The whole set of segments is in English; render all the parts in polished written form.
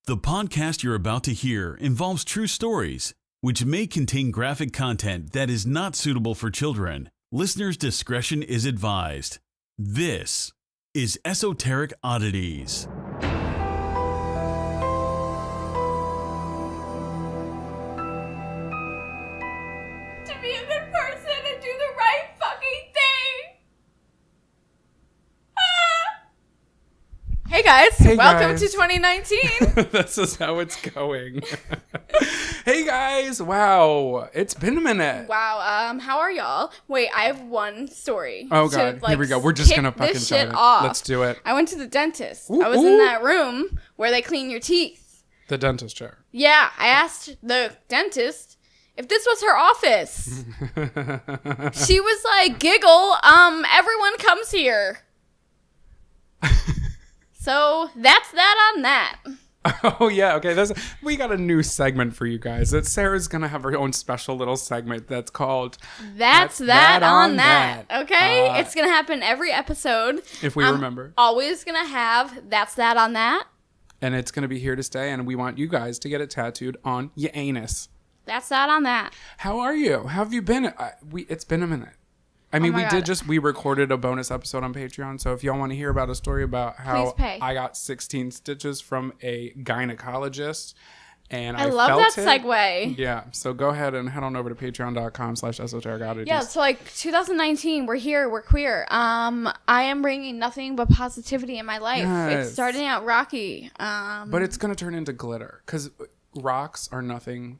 The podcast you're about to hear involves true stories, which may contain graphic content that is not suitable for children. Listener's discretion is advised. This is Esoteric Oddities. To be a good person and do the right fucking thing. Hey guys, welcome to 2019. This is how it's going. Hey guys, wow, it's been a minute. Wow, how are y'all? Wait, I have one story. Oh god, here we go. We're just gonna fucking this tell shit it. off. Let's do it. I went to the dentist. Ooh, I was in that room where they clean your teeth. The dentist chair. Yeah, I asked the dentist if this was her office. She was like, giggle, everyone comes here. So that's that on that. Oh yeah, okay. We got a new segment for you guys. That Sarah's gonna have her own special little segment that's called That's that on that. Okay, it's gonna happen every episode. If we remember, always gonna have that's that on that, and it's gonna be here to stay. And we want you guys to get it tattooed on your anus. That's that on that. How are you? How have you been? It's been a minute. I mean, we recorded a bonus episode on Patreon. So if y'all want to hear about a story about how I got 16 stitches from a gynecologist and I love felt that segue. Yeah. So go ahead and head on over to patreon.com/esoteric-oddities. Yeah. So like 2019, we're here, we're queer. I am bringing nothing but positivity in my life. Yes. It's starting out rocky. But it's going to turn into glitter because rocks are nothing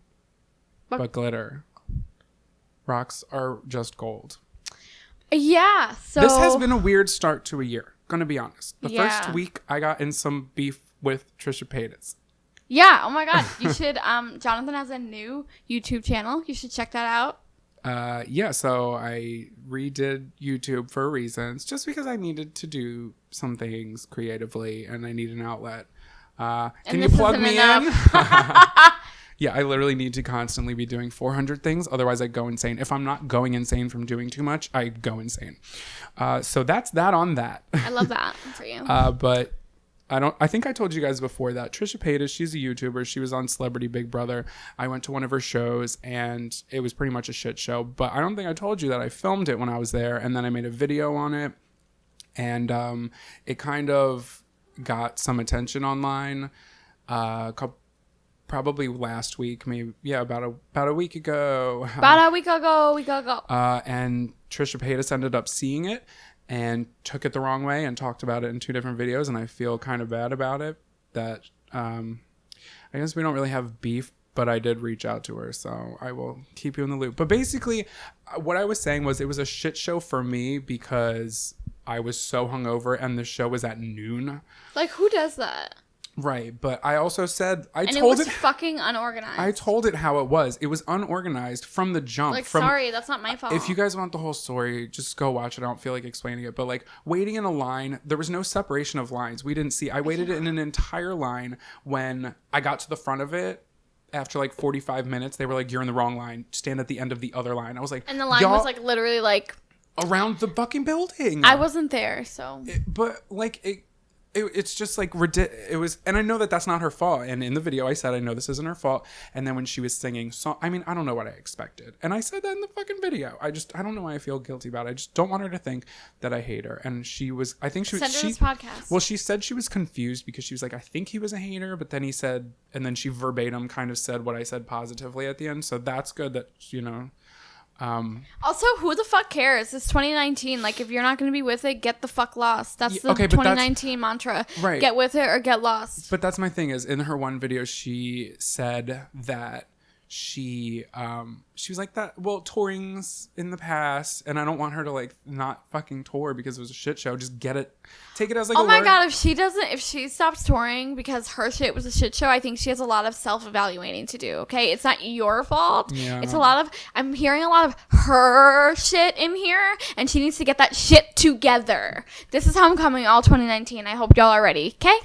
but glitter. Rocks are just gold. Yeah, so this has been a weird start to a year, gonna be honest. The first week I got in some beef with Trisha Paytas. Yeah, oh my god. You should Jonathan has a new YouTube channel. You should check that out. Yeah, so I redid YouTube for reasons, just because I needed to do some things creatively and I need an outlet. Can you plug me in? Yeah, I literally need to constantly be doing 400 things. Otherwise, I go insane. If I'm not going insane from doing too much, I go insane. So that's that on that. I love that for you. But I think I told you guys before that Trisha Paytas, she's a YouTuber. She was on Celebrity Big Brother. I went to one of her shows and it was pretty much a shit show. But I don't think I told you that I filmed it when I was there and then I made a video on it. And it kind of got some attention online. Probably last week, maybe about a week ago. About a week ago. And Trisha Paytas ended up seeing it and took it the wrong way and talked about it in 2 different videos, and I feel kind of bad about it. That I guess we don't really have beef, but I did reach out to her, so I will keep you in the loop. But basically, what I was saying was it was a shit show for me because I was so hungover, and the show was at noon. Like, who does that? Right, but I also said it was fucking unorganized. I told it how it was. It was unorganized from the jump. Like, sorry, that's not my fault. If you guys want the whole story, just go watch it. I don't feel like explaining it, but like waiting in a line, there was no separation of lines. We didn't see. I waited in an entire line. When I got to the front of it, after like 45 minutes, they were like, "You're in the wrong line. Stand at the end of the other line." I was like, and the line was like literally like around the fucking building. I wasn't there, so. But like it's just like it was, and I know that that's not her fault. And in the video, I said I know this isn't her fault. And then when she was singing, I mean, I don't know what I expected, and I said that in the fucking video. I don't know why I feel guilty about it. I just don't want her to think that I hate her. And she was, I think she was. Send her this podcast. Well, she said she was confused because she was like, I think he was a hater, but then he said, and then she verbatim kind of said what I said positively at the end. So that's good that Also, who the fuck cares? It's 2019. Like, if you're not going to be with it, get the fuck lost. That's the 2019 mantra. Right. Get with it or get lost. But that's my thing is, in her one video, she said that she was like that. Well, touring's in the past, and I don't want her to like not fucking tour because it was a shit show. Just take it as like. Oh my god! If she stops touring because her shit was a shit show, I think she has a lot of self-evaluating to do. Okay, it's not your fault. Yeah. It's a lot of. I'm hearing a lot of her shit in here, and she needs to get that shit together. This is how I'm coming all 2019. I hope y'all are ready. Okay.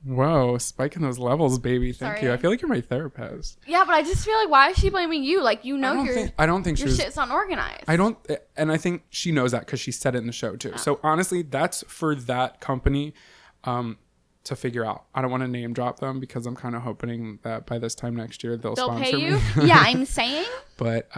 Whoa, spiking those levels, baby. Thank you. I feel like you're my therapist. Yeah, but I just feel like, why is she blaming you? Like, you know, I don't think your shit's unorganized. And I think she knows that because she said it in the show too. Oh. So honestly, that's for that company. to figure out. I don't want to name drop them because I'm kind of hoping that by this time next year they'll They'll sponsor pay you? me. Yeah, I'm saying. But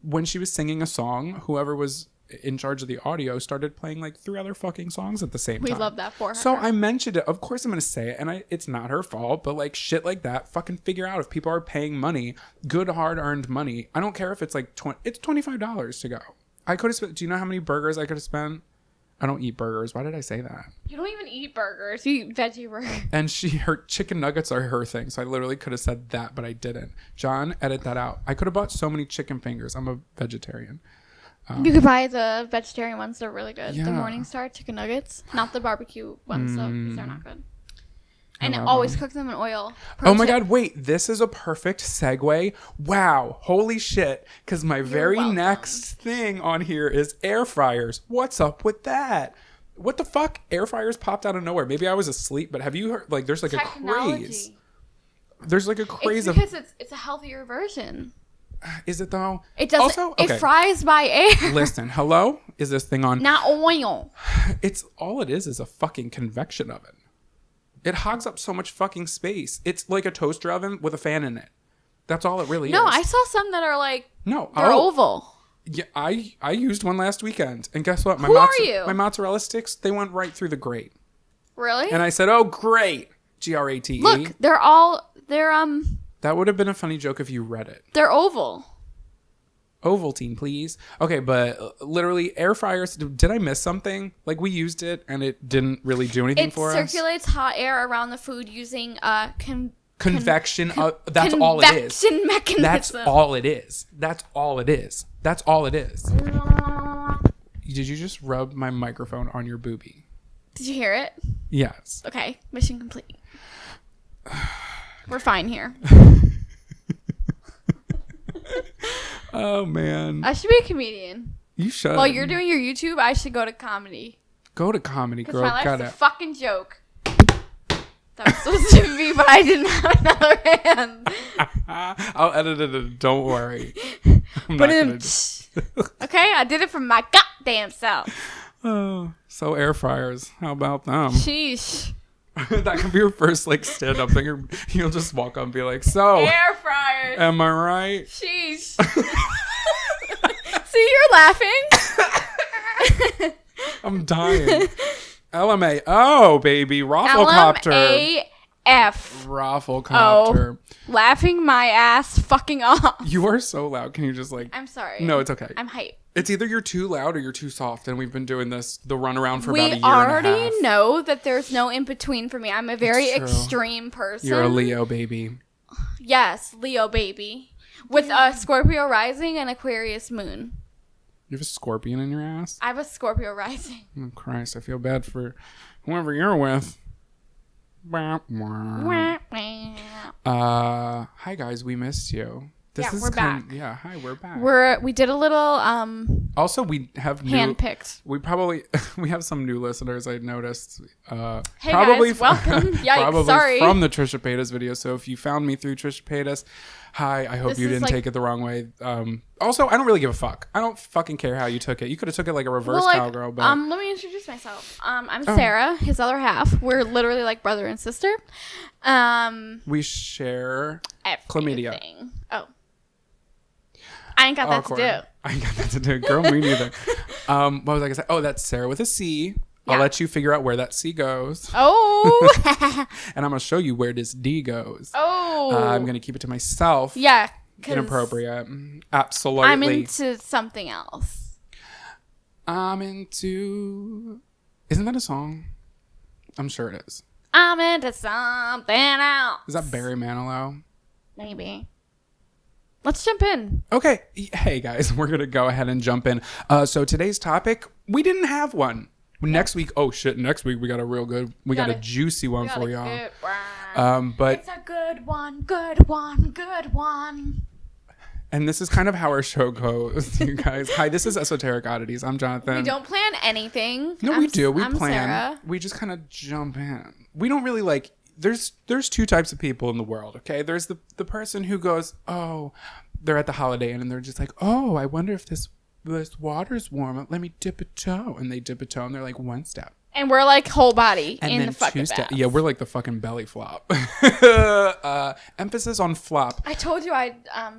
when she was singing a song, whoever was in charge of the audio started playing like 3 other fucking songs at the same time. We love that for her. So I mentioned it. Of course I'm going to say it, and it's not her fault, but like shit like that, fucking figure out if people are paying money, good hard-earned money. I don't care if it's like it's $25 to go. I could have spent, do you know how many burgers I could have spent? I don't eat burgers. Why did I say that? You don't even eat burgers. You eat veggie burgers. And her chicken nuggets are her thing. So I literally could have said that, but I didn't. John, edit that out. I could have bought so many chicken fingers. I'm a vegetarian. You could buy the vegetarian ones. They're really good. Yeah. The Morningstar chicken nuggets. Not the barbecue ones, though, because they're not good. And love always them. cook them in oil. Oh my Tip. God, wait, this is a perfect segue. Wow, holy shit. Because my very welcome. next thing on here is air fryers. What's up with that? What the fuck? Air fryers popped out of nowhere. Maybe I was asleep, but have you heard, like, there's like a craze. There's like a craze it's because it's a healthier version. Is it though? It doesn't. Also, okay. It fries by air. Listen, hello? Is this thing on? Not oil. It's all it is a fucking convection oven. It hogs up so much fucking space. It's like a toaster oven with a fan in it. That's all it really is. No, I saw some that are like No, they're oval. Yeah, I used one last weekend, and guess what? Who are you? My mozzarella sticks, they went right through the grate. Really? And I said, "Oh, great." GRATE. Look, they're That would have been a funny joke if you read it. they're oval. Ovaltine, please. Okay, but literally air fryers. Did I miss something? Like we used it and it didn't really do anything It for us. circulates hot air around the food using Convection. That's all it is. convection mechanism. That's all it is. That's all it is. That's all it is. Did you just rub my microphone on your boobie? Did you hear it? Yes. Okay, mission complete. We're fine here. Oh man. I should be a comedian. You should. While you're doing your YouTube, I should go to comedy. Go to comedy, Because girl. my life's Got a it. fucking joke. That was supposed to be, but I didn't have another hand. I'll edit it in, don't worry. I'm But not gonna do- okay, I did it from my goddamn self. Oh, so air fryers. How about them? Sheesh. That could be your first like stand up thing. You'll just walk up and be like, so Air fryers. am I right? Sheesh. See, you're laughing. I'm dying. LMA. Oh, baby. Rafflecopter. LMAF. Rafflecopter. Laughing my ass fucking off. You are so loud. Can you just like... I'm sorry. No, it's okay. I'm hype. It's either you're too loud or you're too soft. And we've been doing the runaround for We about a year already and a half. know that there's no in between for me. I'm a very It's true. extreme person. You're a Leo, baby. Yes, Leo baby. With a Scorpio rising and Aquarius moon. You have a scorpion in your ass? I have a Scorpio rising. Oh, Christ. I feel bad for whoever you're with. Wah, wah. Hi, guys. We missed you. We're back. Yeah, hi, we're back. We did a little Also, we have handpicked. We have some new listeners. I noticed. Hey probably guys, welcome. Yikes, probably sorry. from the Trisha Paytas video. So if you found me through Trisha Paytas, hi. I hope This you is didn't take it the wrong way. Also, I don't really give a fuck. I don't fucking care how you took it. You could have took it like a reverse cowgirl. But let me introduce myself. I'm Sarah, his other half. We're literally like brother and sister. we share Everything. chlamydia. Oh. I ain't got that Awkward. to do. I ain't got that to do. Girl, me neither. What was I gonna say? Oh, that's Sarah with a C. I'll Yeah. let you figure out where that C goes. Oh. And I'm gonna show you where this D goes. Oh. I'm gonna keep it to myself. Yeah. 'Cause Inappropriate. Absolutely. I'm into something else. I'm into. Isn't that a song? I'm sure it is. I'm into something else. Is that Barry Manilow? Maybe. Let's jump in. Okay. Hey guys, we're gonna go ahead and jump in. So today's topic, we didn't have one. Next week, oh shit! Next week we got a real good, we got a juicy one for y'all. But it's a good one, good one, good one. And this is kind of how our show goes, you guys. Hi, this is Esoteric Oddities. I'm Jonathan. We don't plan anything. No, we do. We I'm plan. Sarah. We just kind of jump in. We don't really like. There's two types of people in the world. Okay, there's the person who goes, oh, they're at the Holiday Inn and they're just like, oh, I wonder if this water's warm. Let me dip a toe, and they dip a toe, and they're like, one step, And we're like whole body And in then the fucking Tuesday, bath. yeah, we're like the fucking belly flop. Emphasis on flop. I told you I'd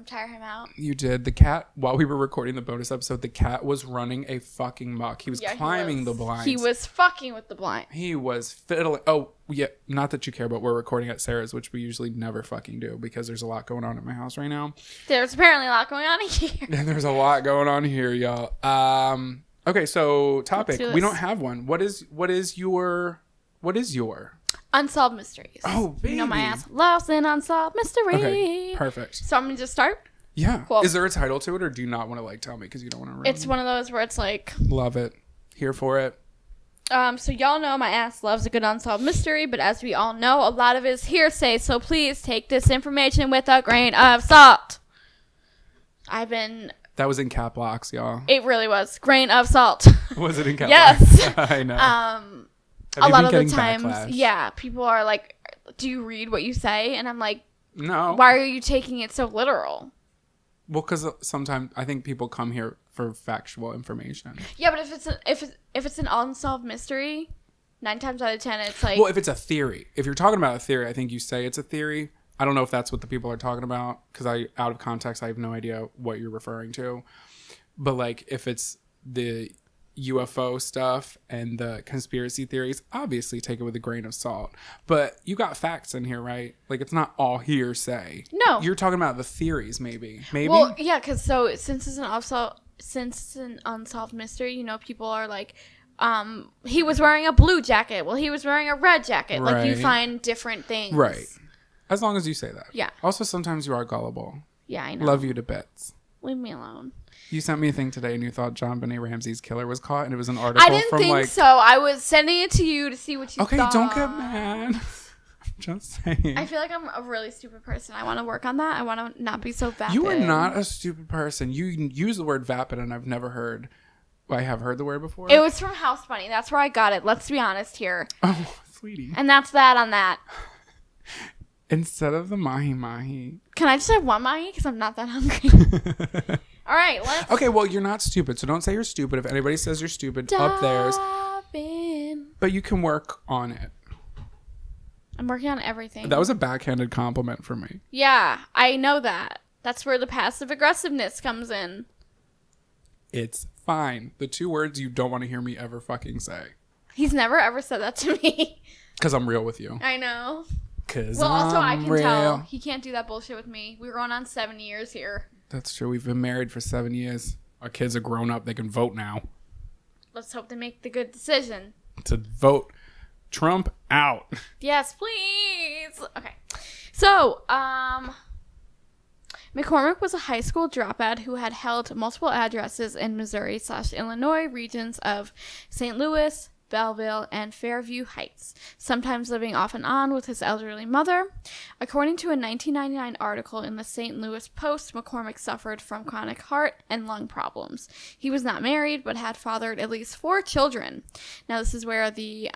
tire him out. You did. The cat, while we were recording the bonus episode, the cat was running a fucking muck. He was climbing the blinds. He was fucking with the blind. He was fiddling. Oh, yeah. Not that you care, but we're recording at Sarah's, which we usually never fucking do because there's a lot going on at my house right now. There's apparently a lot going on here. And there's a lot going on here, y'all. Okay, so topic. do We this. don't have one. What is your Unsolved mysteries. Oh, baby. You know my ass loves an unsolved mystery. Okay, perfect. So I'm gonna just start. Yeah. Cool. Is there a title to it, or do you not want to like tell me because you don't want to ruin It's one of those where it's like, Love it. Here for it. so y'all know my ass loves a good unsolved mystery, but as we all know, a lot of it is hearsay. So please take this information with a grain of salt. That was in cap locks, y'all. It really was grain of salt. Was it in cap Yes. locks? I know. A lot of the times, yeah, people are like, "Do you read what you say?" And I'm like, No. "Why are you taking it so literal?" Well, because sometimes I think people come here for factual information. Yeah, but if it's an unsolved mystery, 9 times out of 10, it's like, Well, if it's a theory, if you're talking about a theory, I think you say it's a theory. I don't know if that's what the people are talking about because out of context, I have no idea what you're referring to. But like, if it's the UFO stuff and the conspiracy theories, obviously take it with a grain of salt. But you got facts in here, right? Like, it's not all hearsay. No. You're talking about the theories, maybe. well, yeah, because since it's an unsolved mystery, you know, people are like, he was wearing a blue jacket. Well, he was wearing a red jacket. Like, you Right. find different things. Right. As long as you say that. Yeah. Also, sometimes you are gullible. Yeah, I know. Love you to bits. Leave me alone. You sent me a thing today and you thought John Benet Ramsey's killer was caught, and it was an article I didn't from think like... so. I was sending it to you to see what you Okay, thought. don't get mad. Just saying. I feel like I'm a really stupid person. I want to work on that. I want to not be so vapid. You are not a stupid person. You use the word vapid, and I've never heard... I have heard the word before. It was from House Bunny. That's where I got it. Let's be honest here. Oh, sweetie. And that's that on that. Instead of the mahi-mahi. Can I just have one mahi? Because I'm not that hungry. All right, let's... Okay, well, you're not stupid, so don't say you're stupid. If anybody says you're stupid, up theirs. But you can work on it. I'm working on everything. That was a backhanded compliment for me. Yeah, I know that. That's where the passive aggressiveness comes in. It's fine. The 2 words you don't want to hear me ever fucking say. He's never ever said that to me. Because I'm real with you. I know. Because Well, also, I I'm can real. tell. He can't do that bullshit with me. We're going on 7 years here. That's true. We've been married for 7 years. Our kids are grown up. They can vote now. Let's hope they make the good decision. To vote Trump out. Yes, please. Okay. So, McCormick was a high school dropout who had held multiple addresses in Missouri/Illinois regions of St. Louis, Belleville, and Fairview Heights, sometimes living off and on with his elderly mother. According to a 1999 article in the St. Louis Post, McCormick suffered from chronic heart and lung problems. He was not married, but had fathered at least 4 children. Now, this is where the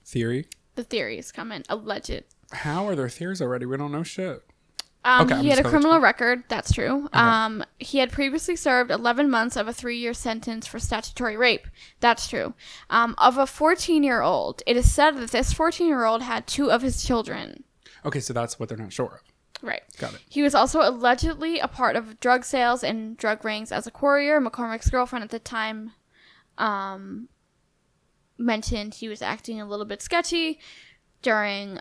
theories come in. Alleged. How are there theories already? We don't know shit. He had a criminal record. That's true. Okay. He had previously served 11 months of a 3-year sentence for statutory rape. That's true. Of a 14-year-old, it is said that this 14-year-old had 2 of his children. Okay, so that's what they're not sure of. Right. Got it. He was also allegedly a part of drug sales and drug rings as a courier. McCormick's girlfriend at the time mentioned he was acting a little bit sketchy during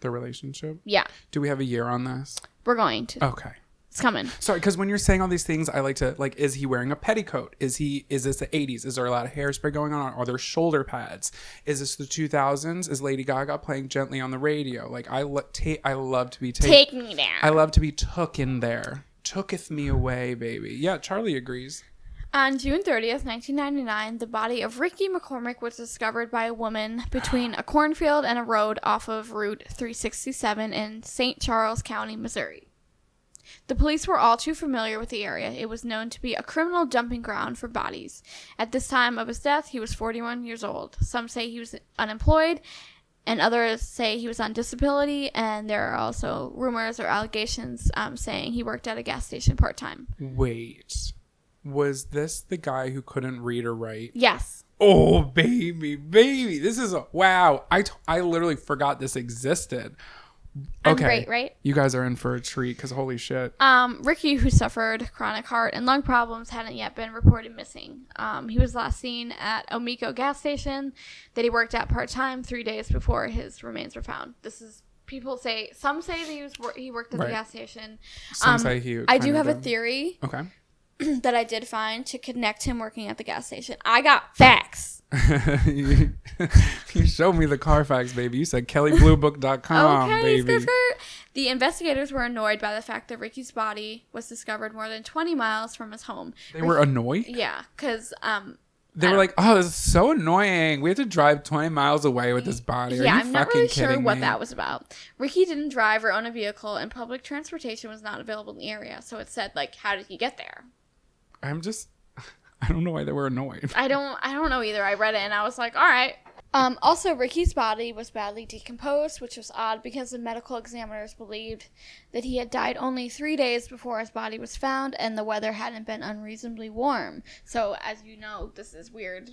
The relationship? Yeah. Do we have a year on this? We're going to. Okay. It's coming. Sorry, because when you're saying all these things, I like to, like, is he wearing a petticoat? Is this the 80s? Is there a lot of hairspray going on? Are there shoulder pads? Is this the 2000s? Is Lady Gaga playing Gently on the radio? Like, I love to be taken. Take me there. I love to be took in there. Tooketh me away, baby. Yeah, Charlie agrees. On June 30th, 1999, the body of Ricky McCormick was discovered by a woman between a cornfield and a road off of Route 367 in St. Charles County, Missouri. The police were all too familiar with the area. It was known to be a criminal dumping ground for bodies. At this time of his death, he was 41 years old. Some say he was unemployed, and others say he was on disability, and there are also rumors or allegations saying he worked at a gas station part-time. Wait. Was this the guy who couldn't read or write? Yes. Oh, baby. This is wow. I literally forgot this existed. I'm Okay. great, right? You guys are in for a treat because holy shit. Ricky, who suffered chronic heart and lung problems, hadn't yet been reported missing. He was last seen at Omiko gas station that he worked at part-time 3 days before his remains were found. This is, some say that he worked at the gas station. Some say he I do have a theory. Okay. That I did find to connect him working at the gas station. I got facts. You showed me the Carfax, baby. You said kellybluebook.com, Okay, baby. The investigators were annoyed by the fact that Ricky's body was discovered more than 20 miles from his home. They were annoyed? Yeah, because they were like, oh, this is so annoying. We have to drive 20 miles away with this body. Are you I'm not really fucking sure kidding what me? that was about. Ricky didn't drive or own a vehicle, and public transportation was not available in the area. So it said, like, how did he get there? I don't know why they were annoyed. I don't know either. I read it and I was like, all right. Also, Ricky's body was badly decomposed, which was odd because the medical examiners believed that he had died only 3 days before his body was found and the weather hadn't been unreasonably warm. So, as you know, this is weird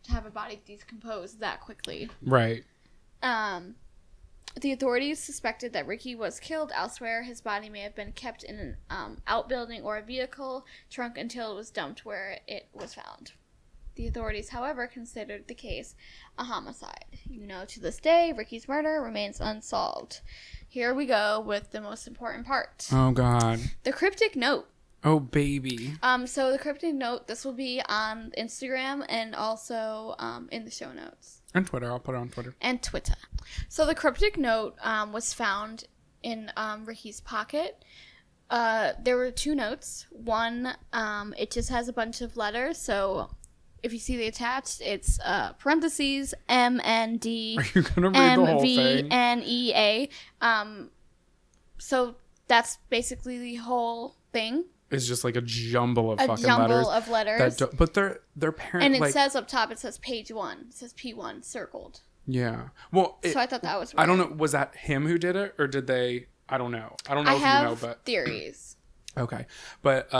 to have a body decompose that quickly. Right. The authorities suspected that Ricky was killed elsewhere. His body may have been kept in an outbuilding or a vehicle trunk until it was dumped where it was found. The authorities, however, considered the case a homicide. To this day, Ricky's murder remains unsolved. Here we go with the most important part. Oh, God. The cryptic note. Oh, baby. So the cryptic note, this will be on Instagram and also in the show notes. And Twitter. I'll put it on Twitter. And Twitter. So the cryptic note was found in Ricky's pocket. There were 2 notes. One, it just has a bunch of letters. So if you see the attached, it's parentheses MND Are you gonna read the whole thing? MVNEA. So that's basically the whole thing. It's just like a jumble of A fucking jumble letters. of letters. But their parents. And it says up top, it says page 1. It says P1 circled. Yeah. Well, So I thought that was weird. I don't know. Was that him who did it, or did they? I don't know. I don't know I if have you know, but theories. okay. But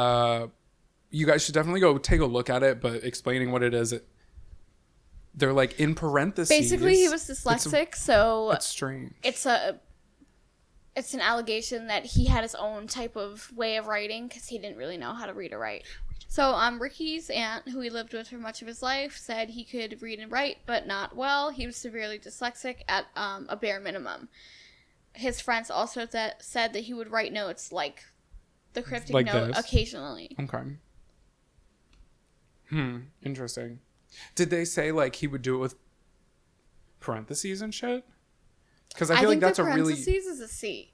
you guys should definitely go take a look at it. But explaining what it is, they're like in parentheses. Basically, he was dyslexic, so it's strange. It's an allegation that he had his own type of way of writing because he didn't really know how to read or write. So Ricky's aunt, who he lived with for much of his life, said he could read and write, but not well. He was severely dyslexic at a bare minimum. His friends also said that he would write notes like the cryptic Like note this? occasionally. Okay. Interesting. Did they say like he would do it with parentheses and shit? Because I feel like that's the a really parentheses is a C.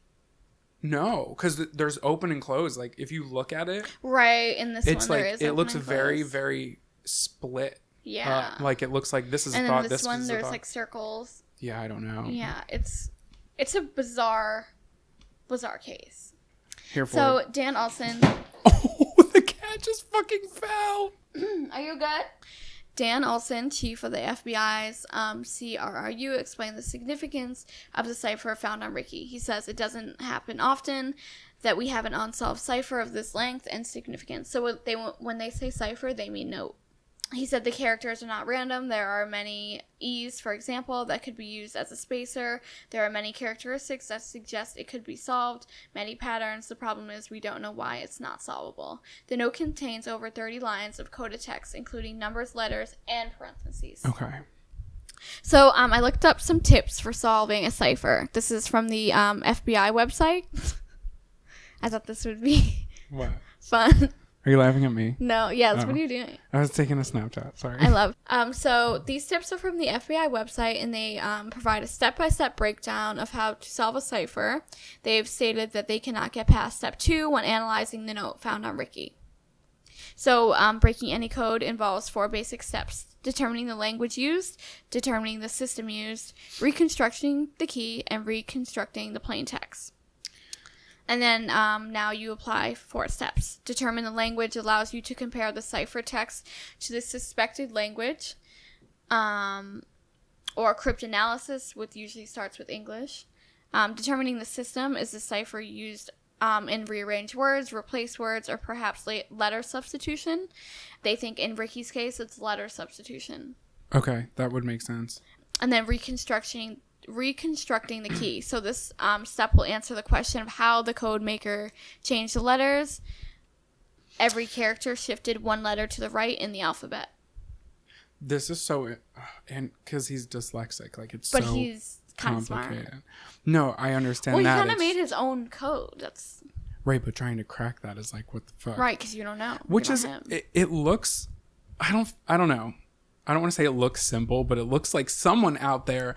no. Because there's open and close. Like if you look at it, Right in this it's one, like there is it open looks and very close. very split. Yeah. Like it looks like this is And a then thought. this one, is a there's thought. like circles. Yeah, I don't know. Yeah, it's a bizarre case. Here for So it. Dan Olson, Oh, the cat just fucking fell. are you good? Dan Olson, chief of the FBI's CRRU, explained the significance of the cipher found on Ricky. He says it doesn't happen often that we have an unsolved cipher of this length and significance. So when they say cipher, they mean note. He said the characters are not random. There are many E's, for example, that could be used as a spacer. There are many characteristics that suggest it could be solved, many patterns. The problem is we don't know why it's not solvable. The note contains over 30 lines of coded text, including numbers, letters, and parentheses. Okay. So I looked up some tips for solving a cipher. This is from the FBI website. I thought this would be What? fun. Are you laughing at me? No, yes, Oh. what are you doing? I was taking a Snapchat. Sorry. I love. So these tips are from the FBI website, and they provide a step-by-step breakdown of how to solve a cipher. They've stated that they cannot get past step 2 when analyzing the note found on Ricky. So breaking any code involves 4 basic steps: determining the language used, determining the system used, reconstructing the key, and reconstructing the plain text. And then now you apply 4 steps. Determine the language allows you to compare the cipher text to the suspected language, or cryptanalysis, which usually starts with English. Determining the system is the cipher used in rearrange words, replace words, or perhaps letter substitution. They think in Ricky's case it's letter substitution. Okay, that would make sense. And then reconstructing the key. So this step will answer the question of how the code maker changed the letters. Every character shifted one letter to the right in the alphabet. This is so, and because he's dyslexic, like it's But so he's kind of complicated. smart. No, I understand Well, he that. kind of made his own code. That's Right, but trying to crack that is like, what the fuck? right, because you don't know. Which You're is, not him. it looks, I don't know. I don't want to say it looks simple, but it looks like someone out there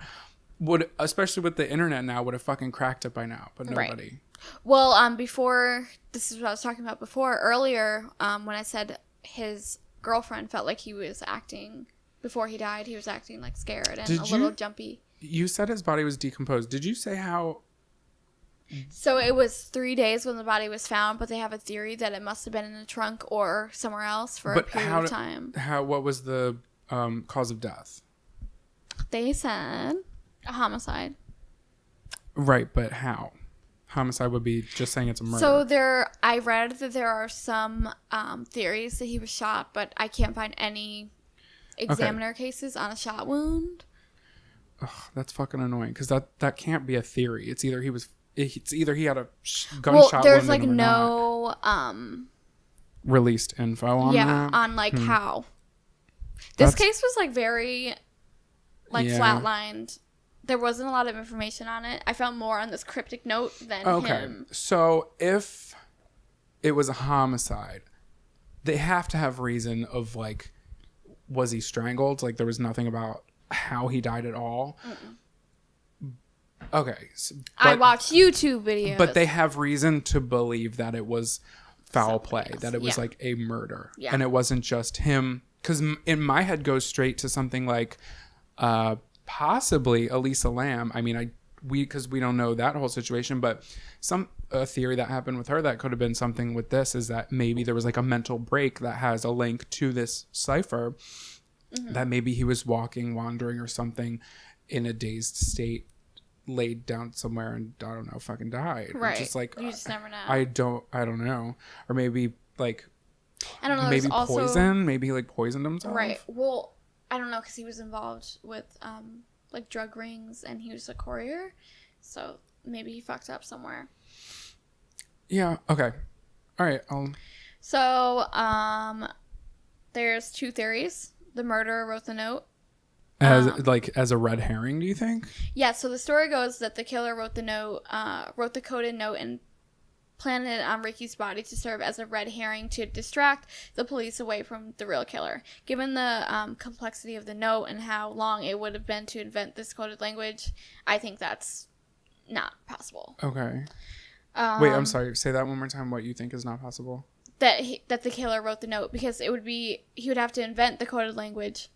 would, especially with the internet now, would have fucking cracked it by now, but nobody. Right. Well, before, this is what I was talking about before, earlier, when I said his girlfriend felt like he was acting, before he died, he was acting like scared and little jumpy. You said his body was decomposed. Did you say how? So it was 3 days when the body was found, but they have a theory that it must have been in the trunk or somewhere else for a period of time. What was the cause of death? They said a homicide. Right, but how? Homicide would be just saying it's a murder. So I read that there are some theories that he was shot, but I can't find any examiner cases on a shot wound. Ugh, that's fucking annoying because that can't be a theory. It's either he had a gunshot wound. There's like no released info on that. on like how. This case was like very flatlined. There wasn't a lot of information on it. I found more on this cryptic note than him. So if it was a homicide, they have to have reason of like, was he strangled? Like there was nothing about how he died at all. Mm-mm. Okay. I watched YouTube videos. But they have reason to believe that it was foul play, that it was like a murder. Yeah. And it wasn't just him. Because in my head goes straight to something like possibly Elisa Lam. I mean, because we don't know that whole situation, but a theory that happened with her that could have been something with this is that maybe there was like a mental break that has a link to this cipher. Mm-hmm. That maybe he was wandering or something in a dazed state, laid down somewhere and I don't know, fucking died. Right. Just like you just never know. I don't know. Or maybe like I don't know. Maybe also, poison. Maybe he like poisoned himself. Right. Well, I don't know because he was involved with like drug rings and he was a courier, so maybe he fucked up somewhere. Yeah. Okay. All right. So there's two theories. The murderer wrote the note. As a red herring, do you think? Yeah, so the story goes that the killer wrote the coded note and planted it on Ricky's body to serve as a red herring to distract the police away from the real killer. Given the complexity of the note and how long it would have been to invent this coded language, I think that's not possible. Okay. Wait, I'm sorry. Say that one more time. What you think is not possible? That the killer wrote the note, because he would have to invent the coded language,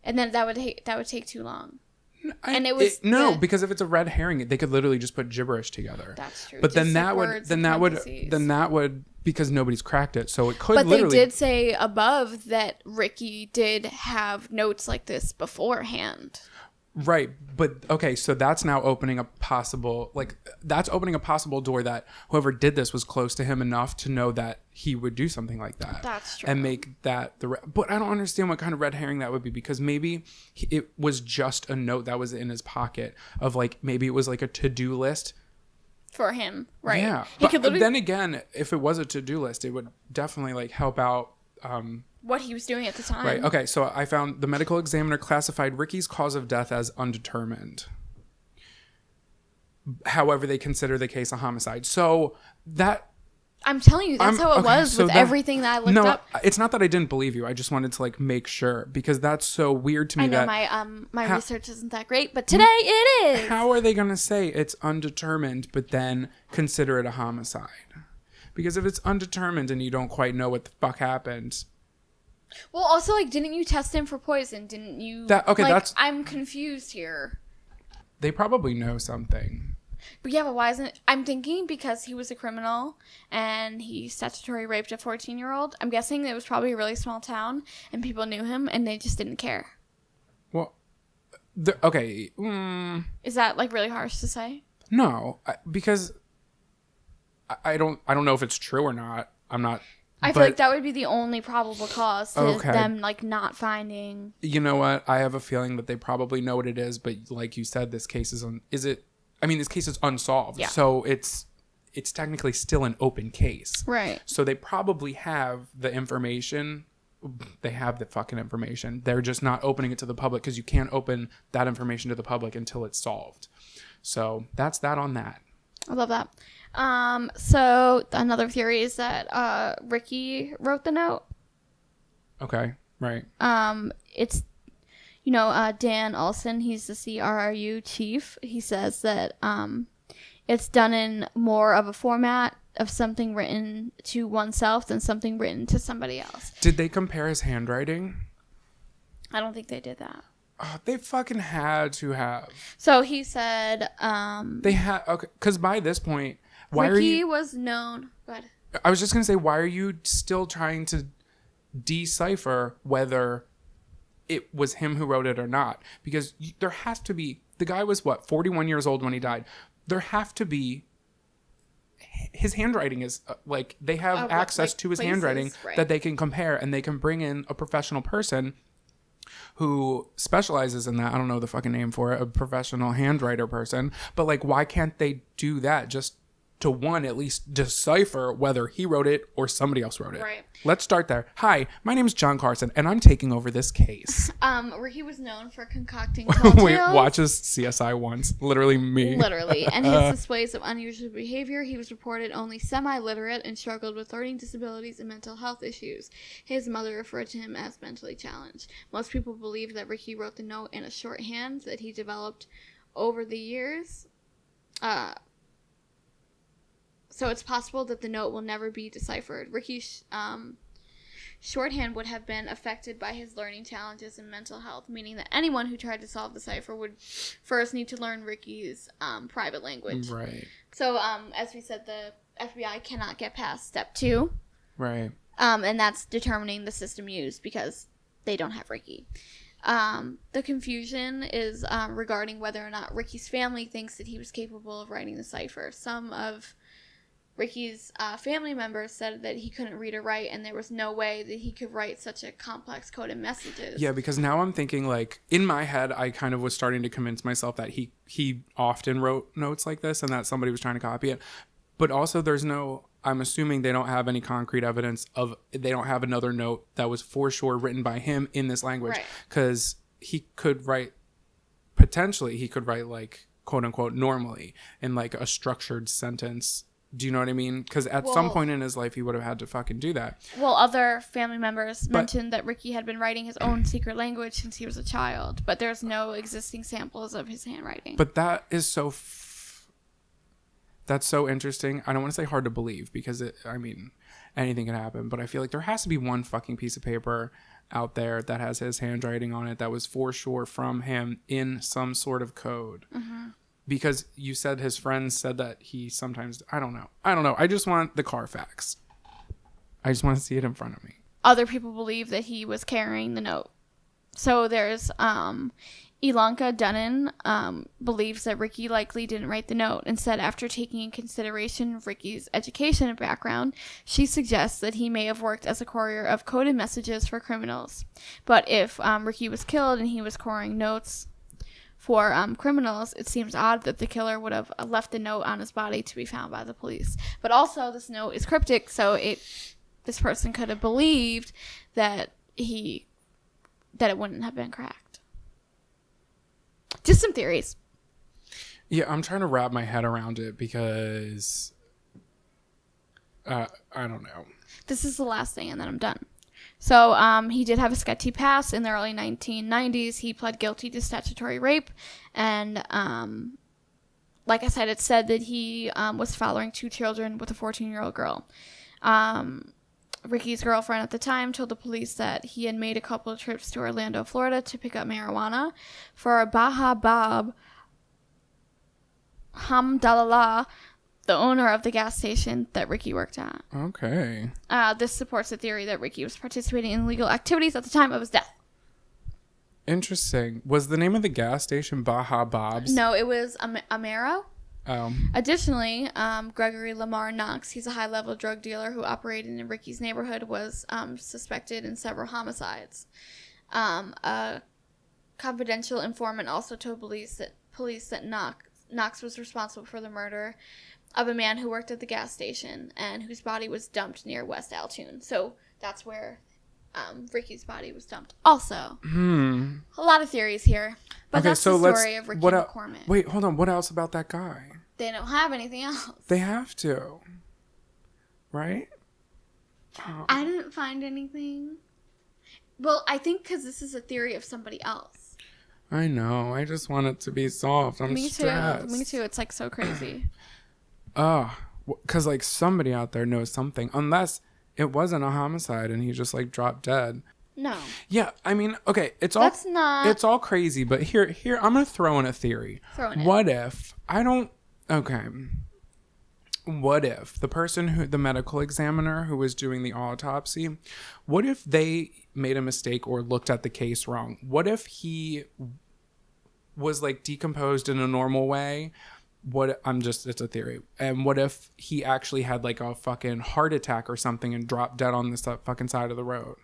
and then that would take too long. Because if it's a red herring, they could literally just put gibberish together. That's true. But then that would because nobody's cracked it, so it could. But they did say above that Ricky did have notes like this beforehand. Right, but okay, so that's now opening a possible door that whoever did this was close to him enough to know that he would do something like that. That's true. And make that but I don't understand what kind of red herring that would be, because maybe it was just a note that was in his pocket of like, maybe it was like a to-do list for him, right? Yeah, but then again, if it was a to-do list, it would definitely like help out what he was doing at the time. Right. Okay. So I found the medical examiner classified Ricky's cause of death as undetermined. However, they consider the case a homicide. So that... I'm telling you, that's how it was with everything that I looked up. No, it's not that I didn't believe you. I just wanted to like make sure, because that's so weird to me. I know my research isn't that great, but today it is. How are they going to say it's undetermined but then consider it a homicide? Because if it's undetermined and you don't quite know what the fuck happened... Well, also, like, didn't you test him for poison? Didn't you? I'm confused here. They probably know something. But yeah, but why isn't... I'm thinking because he was a criminal and he statutory raped a 14-year-old. I'm guessing it was probably a really small town and people knew him and they just didn't care. Well, okay. Is that, like, really harsh to say? No, because I don't know if it's true or not. I'm not I feel like that would be the only probable cause to them, like, not finding. You know what? I have a feeling that they probably know what it is, but like you said, this case is this case is unsolved. Yeah. So it's technically still an open case. Right. So they probably have the information. They have the fucking information. They're just not opening it to the public because you can't open that information to the public until it's solved. So that's that on that. I love that. So another theory is that Ricky wrote the note. Okay, right. It's, Dan Olson, he's the CRRU chief. He says that it's done in more of a format of something written to oneself than something written to somebody else. Did they compare his handwriting? I don't think they did that. They fucking had to have. So he said they had, okay, because by this point, Ricky was known. Go ahead. I was just gonna say, why are you still trying to decipher whether it was him who wrote it or not? Because there has to be. The guy was 41 years old when he died. There have to be. His handwriting is like they have access to his handwriting that they can compare, and they can bring in a professional person who specializes in that. I don't know the fucking name for it, a professional handwriter person. But like, why can't they do that just to at least decipher whether he wrote it or somebody else wrote it? Right. Let's start there. Hi, my name is John Carson, and I'm taking over this case. Ricky was known for concocting tall tales. Wait, watches CSI once. Literally me. Literally. And his displays of unusual behavior. He was reported only semi-literate and struggled with learning disabilities and mental health issues. His mother referred to him as mentally challenged. Most people believe that Ricky wrote the note in a shorthand that he developed over the years. So it's possible that the note will never be deciphered. Ricky's shorthand would have been affected by his learning challenges and mental health, meaning that anyone who tried to solve the cipher would first need to learn Ricky's private language. Right. So, as we said, the FBI cannot get past step 2. Right. And that's determining the system used because they don't have Ricky. The confusion is regarding whether or not Ricky's family thinks that he was capable of writing the cipher. Some of Ricky's family members said that he couldn't read or write, and there was no way that he could write such a complex code of messages. Yeah, because now I'm thinking, like, in my head, I kind of was starting to convince myself that he often wrote notes like this and that somebody was trying to copy it. But also I'm assuming they don't have any concrete evidence they don't have another note that was for sure written by him in this language. Because he could write, like, quote unquote, normally in like a structured sentence. Do you know what I mean? Because at some point in his life, he would have had to fucking do that. Well, other family members mentioned that Ricky had been writing his own secret language since he was a child, but there's no existing samples of his handwriting. But that is that's so interesting. I don't want to say hard to believe because anything can happen, but I feel like there has to be one fucking piece of paper out there that has his handwriting on it that was for sure from him in some sort of code. Mm-hmm. Because you said his friends said that he sometimes... I don't know. I just want the Carfax. I just want to see it in front of me. Other people believe that he was carrying the note. So there's... Ilanka Dunnan believes that Ricky likely didn't write the note. Instead, after taking in consideration Ricky's education and background, she suggests that he may have worked as a courier of coded messages for criminals. But if Ricky was killed and he was couriering notes for criminals, it seems odd that the killer would have left the note on his body to be found by the police. But also, this note is cryptic, so this person could have believed that it wouldn't have been cracked. Just some theories. Yeah, I'm trying to wrap my head around it because I don't know. This is the last thing, and then I'm done. So he did have a sketchy past. In the early 1990s, he pled guilty to statutory rape. And like I said, it said that he was fathering 2 children with a 14-year-old girl. Ricky's girlfriend at the time told the police that he had made a couple of trips to Orlando, Florida to pick up marijuana for Baha Bob Hamdallah, the owner of the gas station that Ricky worked at. Okay. This supports the theory that Ricky was participating in illegal activities at the time of his death. Interesting. Was the name of the gas station Baja Bob's? No, it was Amaro. Additionally, Gregory Lamar Knox, he's a high-level drug dealer who operated in Ricky's neighborhood, was suspected in several homicides. A confidential informant also told police that Knox was responsible for the murder of a man who worked at the gas station and whose body was dumped near West Altoon. So that's where Ricky's body was dumped. Also, a lot of theories here, but that's the story of Ricky McCormick. Wait, hold on. What else about that guy? They don't have anything else. They have to, right? I didn't find anything. Well, I think because this is a theory of somebody else. I know. I just want it to be solved. I'm stressed. Me too. It's like so crazy. Because like somebody out there knows something. Unless it wasn't a homicide and he just like dropped dead. No. Yeah, I mean, okay, it's all crazy, but here I'm gonna throw in a theory. What if the person the medical examiner who was doing the autopsy, what if they made a mistake or looked at the case wrong? What if he was like decomposed in a normal way? It's a theory. And what if he actually had like a fucking heart attack or something and dropped dead on this fucking side of the road?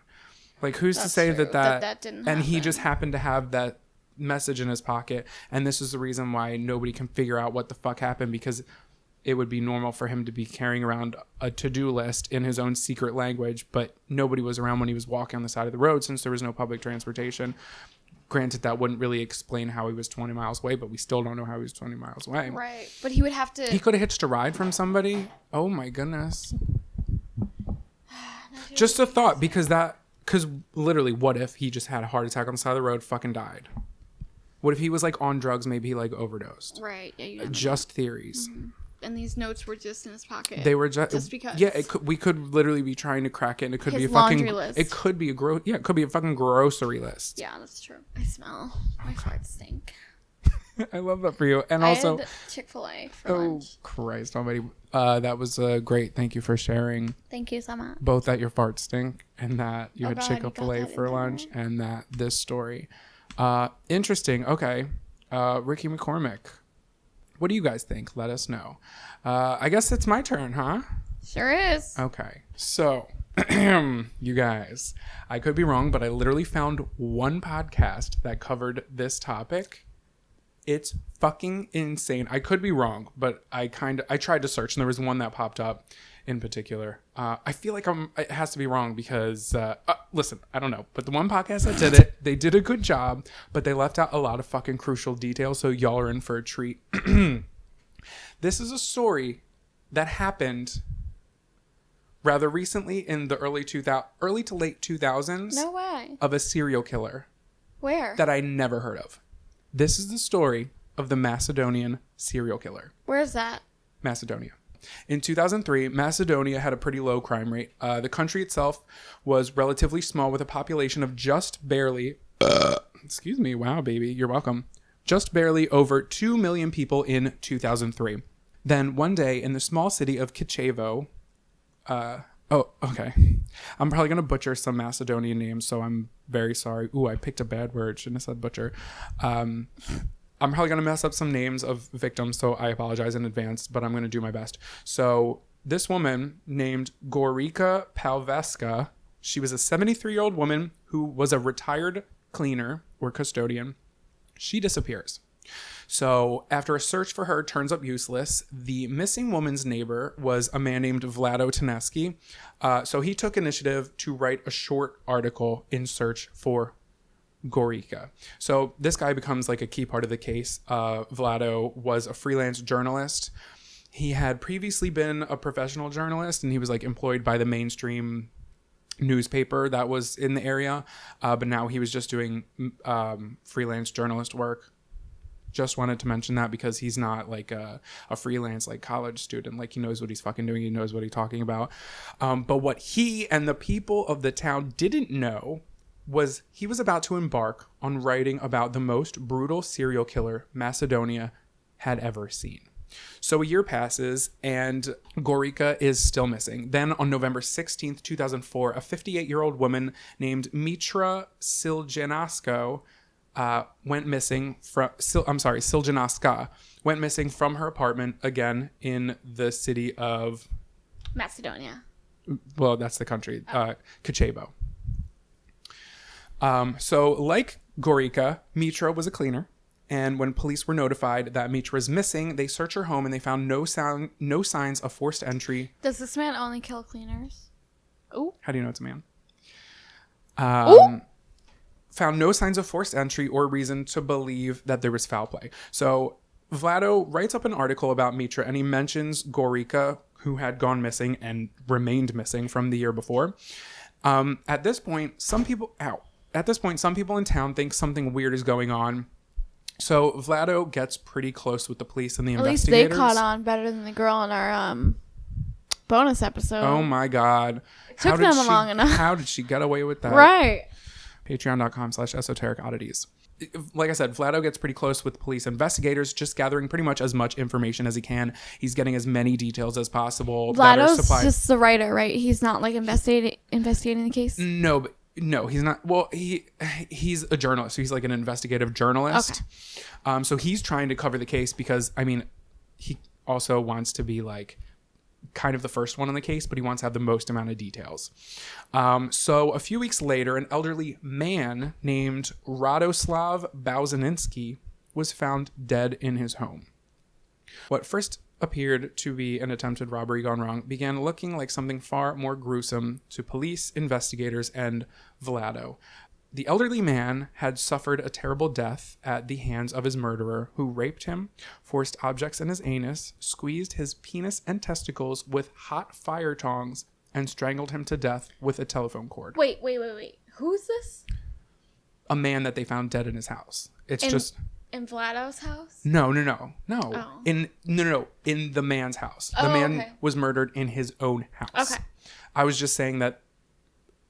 Like, who's to say that didn't happen? He just happened to have that message in his pocket, and this is the reason why nobody can figure out what the fuck happened, because it would be normal for him to be carrying around a to-do list in his own secret language, but nobody was around when he was walking on the side of the road since there was no public transportation. Granted, that wouldn't really explain how he was 20 miles away, but we still don't know how he was 20 miles away. Right. But he would have to... He could have hitched a ride from somebody. Oh, my goodness. Just a thought, because literally, what if he just had a heart attack on the side of the road, fucking died? What if he was, like, on drugs, maybe he, like, overdosed? Right. Yeah, just theories. Mm-hmm. And these notes were just in his pocket. They were just because. Yeah, we could literally be trying to crack it, and it could be a laundry fucking list. It could be it could be a fucking grocery list. Yeah, that's true. I smell. My farts stink. I love that for you. And also, I had Chick-fil-A for lunch. Christ almighty. That was great. Thank you for sharing. Thank you so much. Both that your farts stink and that you had Chick-fil-A for lunch and that this story. Interesting. Okay. Ricky McCormick. What do you guys think? Let us know. I guess it's my turn, huh? Sure is. Okay. So, you guys, I could be wrong, but I literally found one podcast that covered this topic. It's fucking insane. I could be wrong, but I tried to search and there was one that popped up in particular. I feel like it has to be wrong because, listen, I don't know. But the one podcast that did it, they did a good job, but they left out a lot of fucking crucial details. So y'all are in for a treat. This is a story that happened rather recently in the early to late 2000s. No way. Of a serial killer. Where? That I never heard of. This is the story of the Macedonian serial killer. Where's that? Macedonia. In 2003, Macedonia had a pretty low crime rate. The country itself was relatively small with a population of just barely... excuse me. Wow, baby. You're welcome. Just barely over 2 million people in 2003. Then one day in the small city of Kichevo... okay. I'm probably going to butcher some Macedonian names, so I'm very sorry. Ooh, I picked a bad word. Shouldn't have said butcher. I'm probably going to mess up some names of victims, so I apologize in advance, but I'm going to do my best. So this woman named Gorica Palveska, she was a 73-year-old woman who was a retired cleaner or custodian. She disappears. So after a search for her turns up useless, the missing woman's neighbor was a man named Vlado Taneski. So he took initiative to write a short article in search for Gorica. So this guy becomes like a key part of the case. Vlado was a freelance journalist. He had previously been a professional journalist and he was like employed by the mainstream newspaper that was in the area. But now he was just doing freelance journalist work. Just wanted to mention that because he's not like a freelance like college student. Like he knows what he's fucking doing. He knows what he's talking about. But what he and the people of the town didn't know was he was about to embark on writing about the most brutal serial killer Macedonia had ever seen. So a year passes and Gorica is still missing. Then on November 16th, 2004, a 58-year-old woman named Mitra Silgenasko went missing from Siljanska went missing from her apartment again in the city of Macedonia. Well, that's the country, Kochevo. So like Gorica, Mitra was a cleaner. And when police were notified that Mitra was missing, they searched her home and they found no signs of forced entry. Does this man only kill cleaners? Oh. How do you know it's a man? Ooh. Found no signs of forced entry or reason to believe that there was foul play. So Vlado writes up an article about Mitra and he mentions Gorica, who had gone missing and remained missing from the year before. At this point, some people in town think something weird is going on. So Vlado gets pretty close with the police and the investigators. At least they caught on better than the girl in our bonus episode. Oh my God. It took them long enough. How did she get away with that? Right. Patreon.com/esoteric oddities. Like I said, Vlado gets pretty close with police investigators, just gathering pretty much as much information as he can. He's getting as many details as possible. Vlado's just the writer, right? He's not like investigating the case? No, he's not. Well, he's a journalist. So he's like an investigative journalist. Okay. So he's trying to cover the case because, I mean, he also wants to be like kind of the first one on the case, but he wants to have the most amount of details. So a few weeks later, an elderly man named Radoslav Bauzaninski was found dead in his home. What first appeared to be an attempted robbery gone wrong began looking like something far more gruesome to police, investigators, and Vlado. The elderly man had suffered a terrible death at the hands of his murderer, who raped him, forced objects in his anus, squeezed his penis and testicles with hot fire tongs, and strangled him to death with a telephone cord. Wait. Who's this? A man that they found dead in his house. In Vlado's house? No. Oh. In the man's house. The man was murdered in his own house. Okay. I was just saying that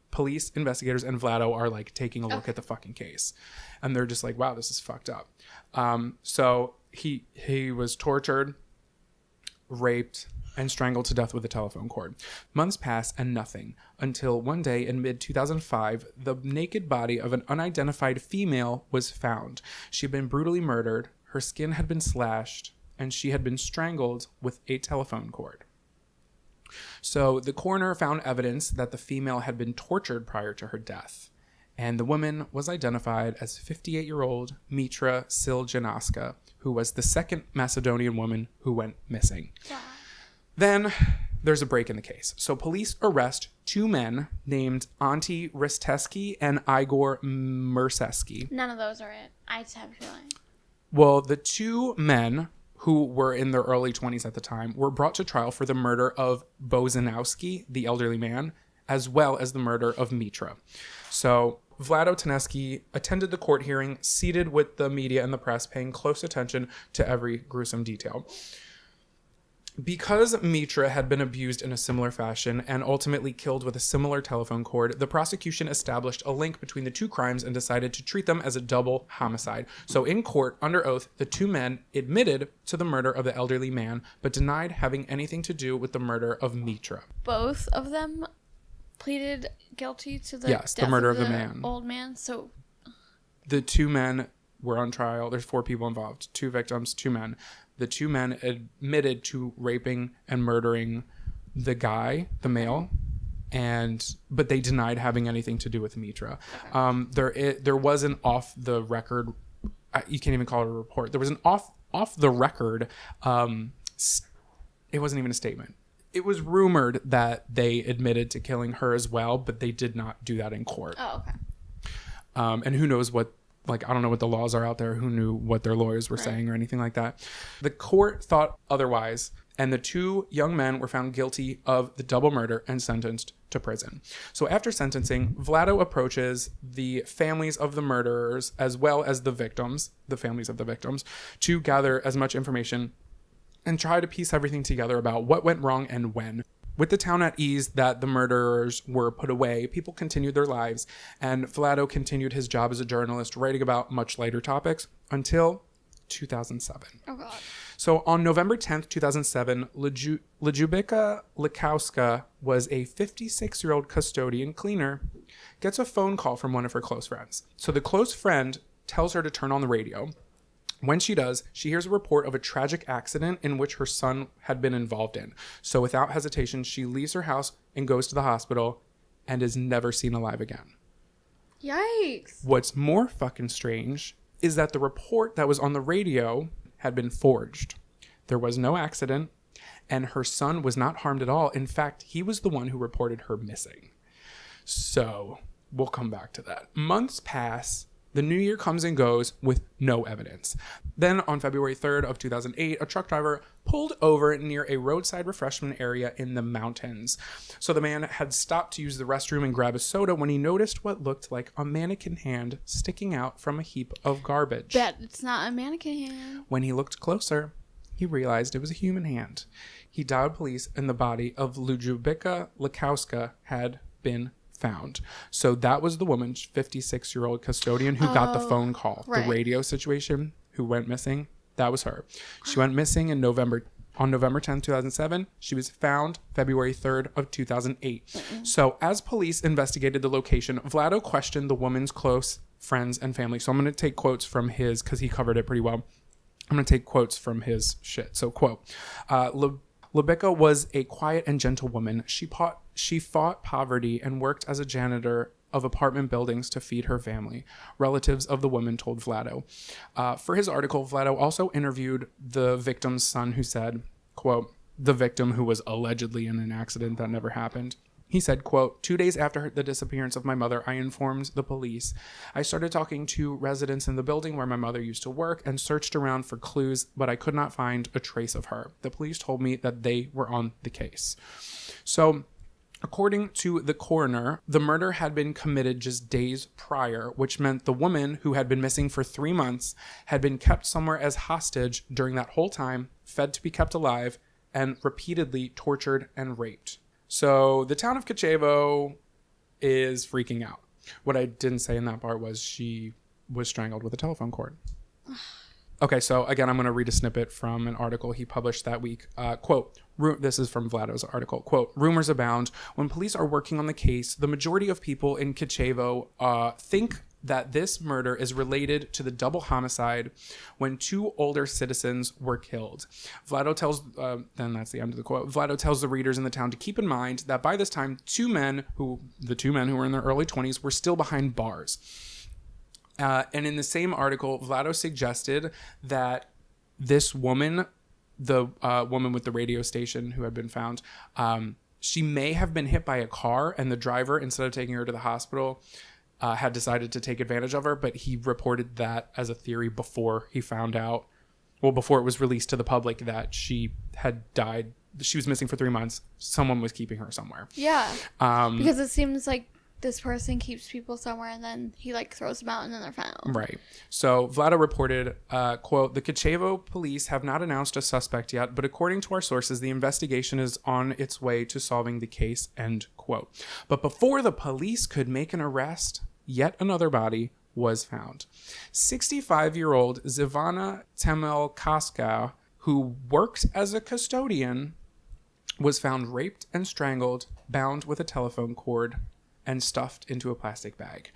police, investigators, and Vlado are like taking a look at the fucking case. And they're just like, wow, this is fucked up. So he was tortured, raped, and strangled to death with a telephone cord. Months passed and nothing, until one day in mid-2005, the naked body of an unidentified female was found. She had been brutally murdered, her skin had been slashed, and she had been strangled with a telephone cord. So the coroner found evidence that the female had been tortured prior to her death, and the woman was identified as 58-year-old Mitra Siljanska, who was the second Macedonian woman who went missing. Yeah. Then there's a break in the case. So police arrest two men named Ante Risteski and Igor Merseski. None of those are it. I just have a feeling. Well, the two men, who were in their early 20s at the time, were brought to trial for the murder of Bozanowski, the elderly man, as well as the murder of Mitra. So Vlado Taneski attended the court hearing, seated with the media and the press, paying close attention to every gruesome detail. Because Mitra had been abused in a similar fashion and ultimately killed with a similar telephone cord, the prosecution established a link between the two crimes and decided to treat them as a double homicide. So in court, under oath, the two men admitted to the murder of the elderly man, but denied having anything to do with the murder of Mitra. Both of them pleaded guilty to the the murder of the man. Old man. So the two men were on trial. There's 4 people involved, 2 victims, 2 men. The 2 men admitted to raping and murdering the guy, the male, but they denied having anything to do with Mitra. There was an off the record, you can't even call it a report. There was an off the record. It wasn't even a statement. It was rumored that they admitted to killing her as well, but they did not do that in court. Oh, okay. And who knows what. Like, I don't know what the laws are out there. Who knew what their lawyers were saying or anything like that. The court thought otherwise, and the 2 young men were found guilty of the double murder and sentenced to prison. So after sentencing, Vlado approaches the families of the murderers as well as the victims, the families of the victims, to gather as much information and try to piece everything together about what went wrong and when. With the town at ease that the murderers were put away, people continued their lives, and Vlado continued his job as a journalist, writing about much lighter topics until 2007. Oh, God. So on November 10th, 2007, Ljubika Likowska was a 56-year-old custodian cleaner, gets a phone call from one of her close friends. So the close friend tells her to turn on the radio. When she does, she hears a report of a tragic accident in which her son had been involved in. So without hesitation, she leaves her house and goes to the hospital and is never seen alive again. Yikes. What's more fucking strange is that the report that was on the radio had been forged. There was no accident, and her son was not harmed at all. In fact, he was the one who reported her missing. So we'll come back to that. Months pass. The new year comes and goes with no evidence. Then on February 3rd of 2008, a truck driver pulled over near a roadside refreshment area in the mountains. So the man had stopped to use the restroom and grab a soda when he noticed what looked like a mannequin hand sticking out from a heap of garbage. Bet it's not a mannequin hand. When he looked closer, he realized it was a human hand. He dialed police and the body of Ludwika Lakowska had been found. So that was the woman, 56-year-old custodian who got the phone call. Right. The radio situation, who went missing, that was her. She went missing on November 10, 2007. She was found February 3rd of 2008. So as police investigated the location, Vlado questioned the woman's close friends and family. So I'm going to take quotes from his, because he covered it pretty well. I'm going to take quotes from his shit. So quote, Lubecka was a quiet and gentle woman. She fought poverty and worked as a janitor of apartment buildings to feed her family. Relatives of the woman told Vlado. For his article, Vlado also interviewed the victim's son, who said, quote, the victim who was allegedly in an accident that never happened. He said, quote, 2 days after the disappearance of my mother, I informed the police. I started talking to residents in the building where my mother used to work and searched around for clues, but I could not find a trace of her. The police told me that they were on the case. So, according to the coroner, the murder had been committed just days prior, which meant the woman, who had been missing for 3 months, had been kept somewhere as hostage during that whole time, fed to be kept alive, and repeatedly tortured and raped. So the town of Kochevo is freaking out. What I didn't say in that part was she was strangled with a telephone cord. Okay, so again, I'm going to read a snippet from an article he published that week. Quote, this is from Vlado's article. Quote, rumors abound. When police are working on the case, the majority of people in Kochevo think that this murder is related to the double homicide when 2 older citizens were killed. Vlado tells, then that's the end of the quote. Vlado tells the readers in the town to keep in mind that by this time, the two men who were in their early 20s were still behind bars. And in the same article, Vlado suggested that this woman, the woman with the radio station who had been found, she may have been hit by a car, and the driver, instead of taking her to the hospital, had decided to take advantage of her, but he reported that as a theory before he found out, before it was released to the public that she had died. She was missing for 3 months. Someone was keeping her somewhere. Yeah. Because it seems like this person keeps people somewhere and then he throws them out and then they're found. Right. So Vlado reported, quote, the Kochevo police have not announced a suspect yet, but according to our sources, the investigation is on its way to solving the case, end quote. But before the police could make an arrest, yet another body was found. 65-year-old Zivana Temelkaska, who worked as a custodian, was found raped and strangled, bound with a telephone cord, and stuffed into a plastic bag.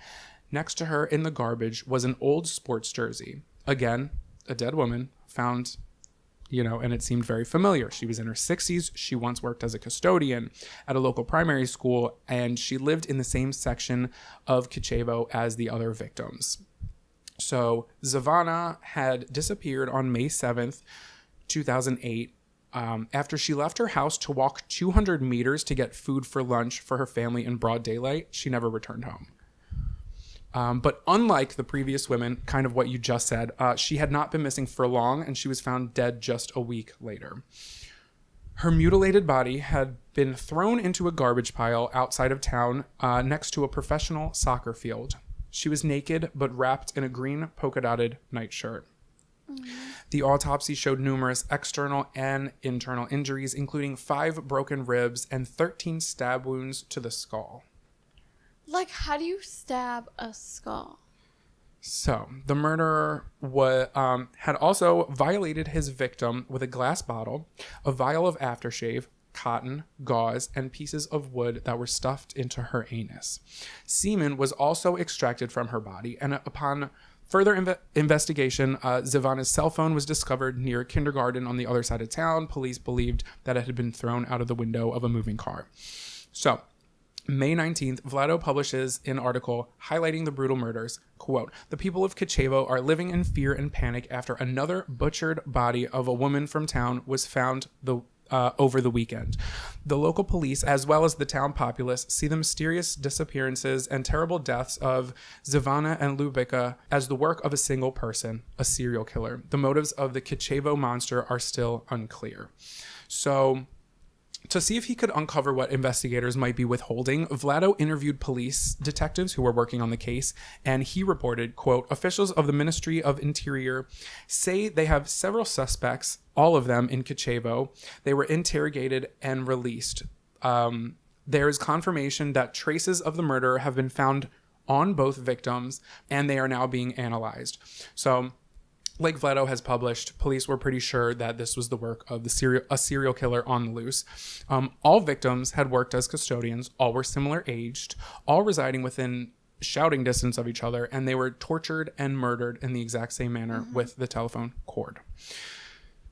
Next to her in the garbage was an old sports jersey. Again, a dead woman found, and it seemed very familiar. She was in her 60s. She once worked as a custodian at a local primary school, and she lived in the same section of Kochevo as the other victims. So Zivana had disappeared on May 7th, 2008, after she left her house to walk 200 meters to get food for lunch for her family in broad daylight. She never returned home. But unlike the previous women, kind of what you just said, she had not been missing for long, and she was found dead just a week later. Her mutilated body had been thrown into a garbage pile outside of town next to a professional soccer field. She was naked but wrapped in a green polka-dotted nightshirt. The autopsy showed numerous external and internal injuries, including 5 broken ribs and 13 stab wounds to the skull. How do you stab a skull? So, the murderer had also violated his victim with a glass bottle, a vial of aftershave, cotton, gauze, and pieces of wood that were stuffed into her anus. Semen was also extracted from her body, and upon Further investigation, Zivana's cell phone was discovered near a kindergarten on the other side of town. Police believed that it had been thrown out of the window of a moving car. So, May 19th, Vlado publishes an article highlighting the brutal murders. Quote, "The people of Kichevo are living in fear and panic after another butchered body of a woman from town was found over the weekend. The local police, as well as the town populace, see the mysterious disappearances and terrible deaths of Zivana and Lubica as the work of a single person, a serial killer. The motives of the Kichevo monster are still unclear." So, to see if he could uncover what investigators might be withholding, Vlado interviewed police detectives who were working on the case, and he reported, quote, "Officials of the Ministry of Interior say they have several suspects, all of them in Kichevo. They were interrogated and released. There is confirmation that traces of the murder have been found on both victims, and they are now being analyzed." So, like Vlado has published, police were pretty sure that this was the work of a serial killer on the loose. All victims had worked as custodians. All were similar aged, all residing within shouting distance of each other, and they were tortured and murdered in the exact same manner with the telephone cord.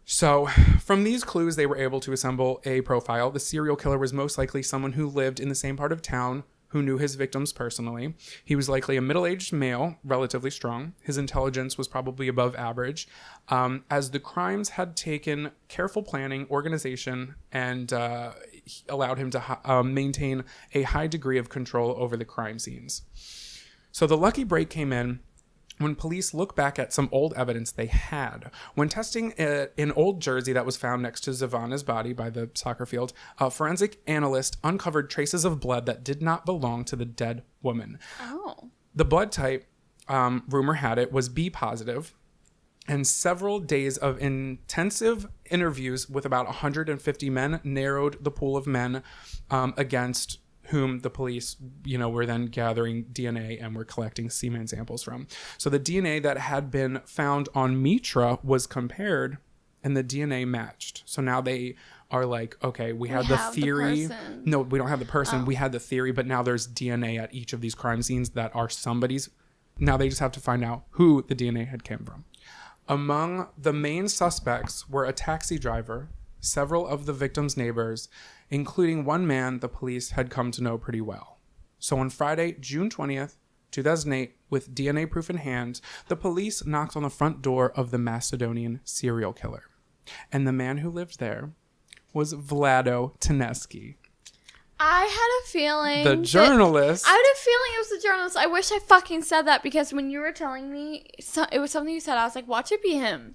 So, from these clues, they were able to assemble a profile. The serial killer was most likely someone who lived in the same part of town, who knew his victims personally. He was likely a middle-aged male, relatively strong. His intelligence was probably above average, as the crimes had taken careful planning, organization, and allowed him to maintain a high degree of control over the crime scenes. So the lucky break came in when police look back at some old evidence they had. When testing an old jersey that was found next to Zivana's body by the soccer field, a forensic analyst uncovered traces of blood that did not belong to the dead woman. Oh. The blood type, rumor had it, was B positive, and several days of intensive interviews with about 150 men narrowed the pool of men against whom the police, were then gathering DNA and were collecting semen samples from. So the DNA that had been found on Mitra was compared, and the DNA matched. So now they are like, okay, we had the theory. No, we don't have the person. We had the theory, but now there's DNA at each of these crime scenes that are somebody's. Now they just have to find out who the DNA had come from. Among the main suspects were a taxi driver, several of the victims' neighbors, including one man the police had come to know pretty well. So on Friday, June 20th, 2008, with DNA proof in hand, the police knocked on the front door of the Macedonian serial killer. And the man who lived there was Vlado Tenesky. I had a feeling. The journalist. I had a feeling it was the journalist. I wish I fucking said that, because when you were telling me, it was something you said, I was like, watch it be him.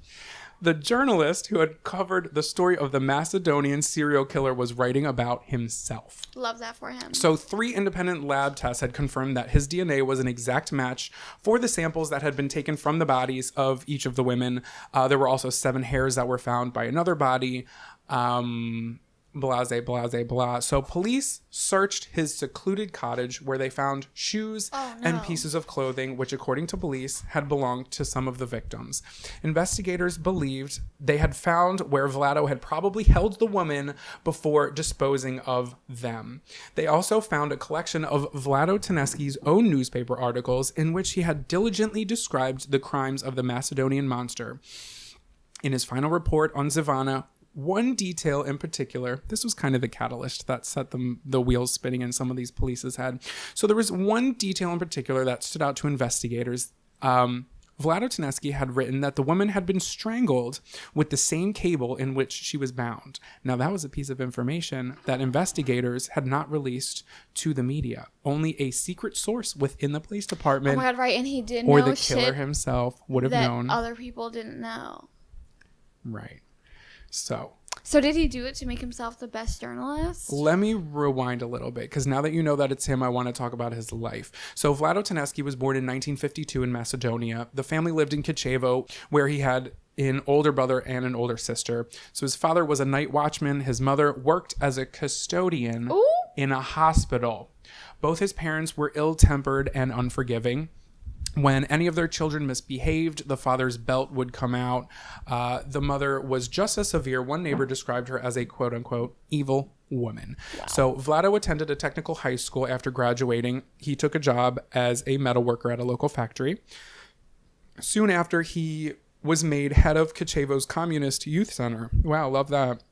The journalist who had covered the story of the Macedonian serial killer was writing about himself. Love that for him. So 3 independent lab tests had confirmed that his DNA was an exact match for the samples that had been taken from the bodies of each of the women. There were also 7 hairs that were found by another body. Blah. So police searched his secluded cottage, where they found shoes and pieces of clothing, which, according to police, had belonged to some of the victims. Investigators believed they had found where Vlado had probably held the woman before disposing of them. They also found a collection of Vlado Tenesky's own newspaper articles in which he had diligently described the crimes of the Macedonian monster. In his final report on Zivana, one detail in particular, this was kind of the catalyst that set the wheels spinning in some of these police's head. So there was one detail in particular that stood out to investigators. Vlado Tenesky had written that the woman had been strangled with the same cable in which she was bound. Now, that was a piece of information that investigators had not released to the media. Only a secret source within the police department, oh my God, right, and he didn't or know the killer himself would have that known. Other people didn't know. Right. So did he do it to make himself the best journalist? Let me rewind a little bit, because now that you know that it's him, I want to talk about his life. So Vlado Tenesky was born in 1952 in Macedonia. The family lived in Kichevo, where he had an older brother and an older sister. So his father was a night watchman. His mother worked as a custodian in a hospital. Both his parents were ill-tempered and unforgiving. When any of their children misbehaved, the father's belt would come out. The mother was just as severe. One neighbor described her as a quote-unquote evil woman. Wow. So Vlado attended a technical high school after graduating. He took a job as a metal worker at a local factory. Soon after, he was made head of Kichevo's Communist Youth Center. Wow, love that.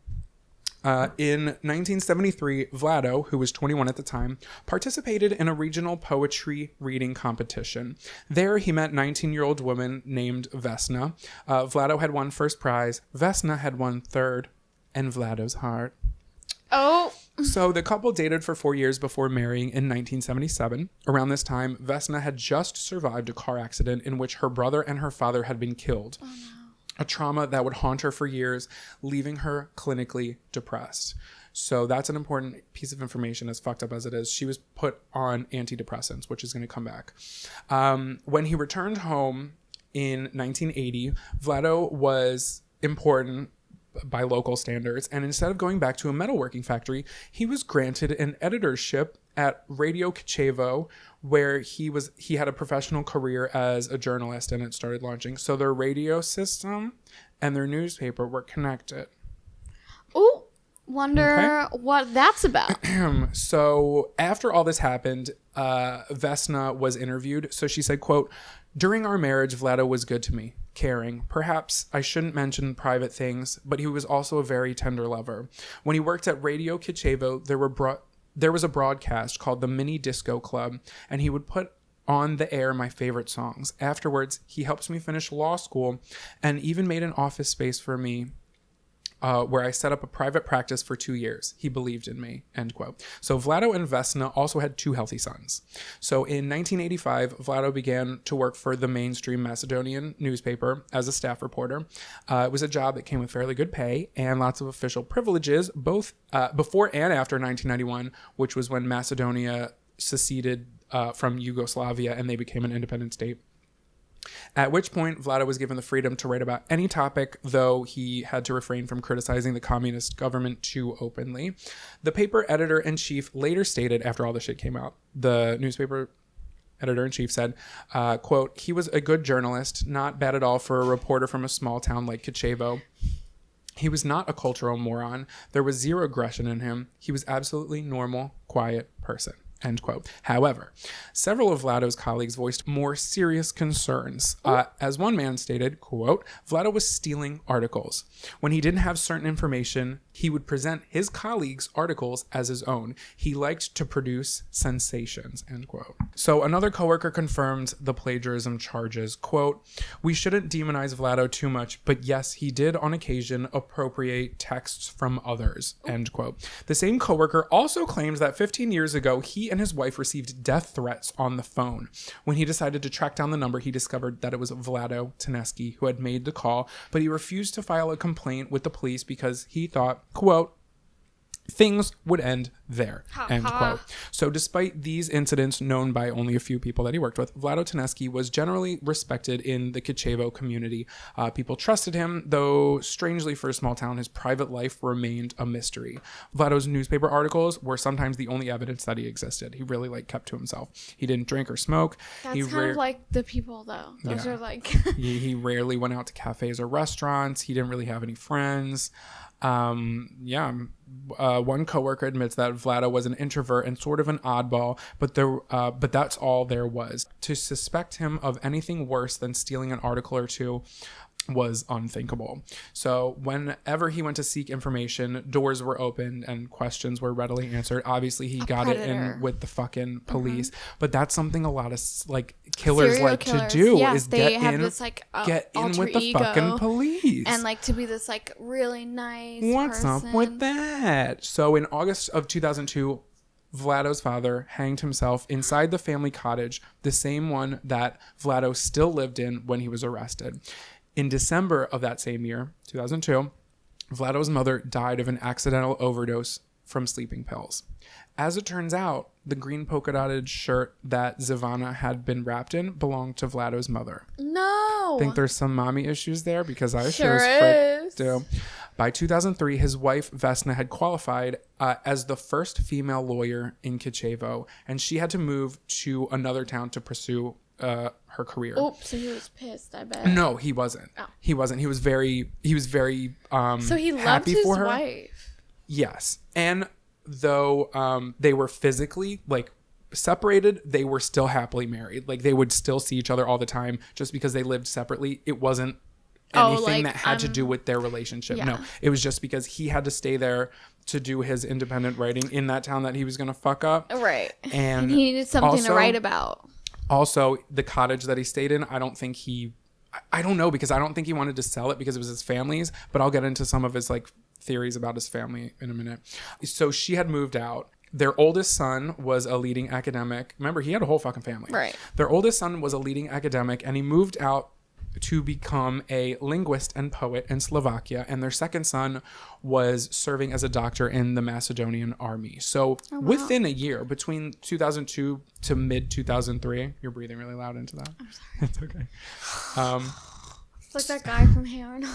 In 1973, Vlado, who was 21 at the time, participated in a regional poetry reading competition. There, he met 19-year-old woman named Vesna. Vlado had won first prize, Vesna had won third, and Vlado's heart. Oh. So the couple dated for 4 years before marrying in 1977. Around this time, Vesna had just survived a car accident in which her brother and her father had been killed. Oh, no. A trauma that would haunt her for years, leaving her clinically depressed. So that's an important piece of information, as fucked up as it is. She was put on antidepressants, which is going to come back. When he returned home in 1980, Vlado was important by local standards, and instead of going back to a metalworking factory, he was granted an editorship at Radio Kichevo, where he had a professional career as a journalist, and it started launching. So their radio system and their newspaper were connected. Ooh, wonder what that's about. So after all this happened, Vesna was interviewed. So she said, quote, "During our marriage, Vlado was good to me, caring. Perhaps I shouldn't mention private things, but he was also a very tender lover. When he worked at Radio Kichevo, there was a broadcast called the Mini Disco Club, and he would put on the air my favorite songs. Afterwards, he helped me finish law school and even made an office space for me where I set up a private practice for 2 years. He believed in me," end quote. So Vlado and Vesna also had 2 healthy sons. So in 1985, Vlado began to work for the mainstream Macedonian newspaper as a staff reporter. It was a job that came with fairly good pay and lots of official privileges, both before and after 1991, which was when Macedonia seceded from Yugoslavia and they became an independent state. At which point, Vlado was given the freedom to write about any topic, though he had to refrain from criticizing the communist government too openly. The paper editor-in-chief later stated, after all the shit came out, the newspaper editor-in-chief said, quote, "He was a good journalist, not bad at all for a reporter from a small town like Kichevo. He was not a cultural moron. There was zero aggression in him. He was absolutely normal, quiet person." End quote. However, several of Vlado's colleagues voiced more serious concerns. As one man stated, quote, "Vlado was stealing articles. When he didn't have certain information, he would present his colleagues' articles as his own. He liked to produce sensations," end quote. So another coworker confirmed the plagiarism charges. Quote, "We shouldn't demonize Vlado too much, but yes, he did on occasion appropriate texts from others," end quote. The same coworker also claims that 15 years ago, he and his wife received death threats on the phone. When he decided to track down the number, he discovered that it was Vlado Teneski who had made the call, but he refused to file a complaint with the police because he thought, quote, "things would end there," end quote. So despite these incidents known by only a few people that he worked with, Vlado Teneski was generally respected in the Kichevo community. People trusted him, though strangely for a small town, his private life remained a mystery. Vlado's newspaper articles were sometimes the only evidence that he existed. He really kept to himself. He didn't drink or smoke. That's kind of like the people, though. Those are like... he rarely went out to cafes or restaurants. He didn't really have any friends. One coworker admits that Vlado was an introvert and sort of an oddball, but that's all there was. To suspect him of anything worse than stealing an article or two was unthinkable. So whenever he went to seek information, doors were opened and questions were readily answered. Obviously, he got it in with the fucking police, but that's something a lot of killers Serial like killers. to do Yes, is they get have in, this get in alter with the ego fucking police and to be this really nice What's person. up with that? So in August of 2002, Vlado's father hanged himself inside the family cottage, the same one that Vlado still lived in when he was arrested. In December of that same year, 2002, Vlado's mother died of an accidental overdose from sleeping pills. As it turns out, the green polka dotted shirt that Zivana had been wrapped in belonged to Vlado's mother. No! Think there's some mommy issues there because I sure as frick do. By 2003, his wife Vesna had qualified as the first female lawyer in Kichevo, and she had to move to another town to pursue her career. Oh, so he was pissed, I bet. No, he wasn't. Oh. He wasn't. He was very so he loved happy his for her. wife. Yes. And though they were physically separated, they were still happily married. Like, they would still see each other all the time. Just because they lived separately, it wasn't anything that had to do with their relationship. Yeah. No, it was just because he had to stay there to do his independent writing in that town that he was going to fuck up. Right. And he needed something to write about. Also, the cottage that he stayed in, I don't know, because I don't think he wanted to sell it because it was his family's, but I'll get into some of his like theories about his family in a minute. So she had moved out. Their oldest son was a leading academic. Remember, he had a whole fucking family. Right. Their oldest son was a leading academic, and he moved out to become a linguist and poet in Slovakia. And their second son was serving as a doctor in the Macedonian army. So within a year, between 2002 to mid 2003, you're breathing really loud into that. I'm sorry. It's okay. It's like that guy from Hey Arnold.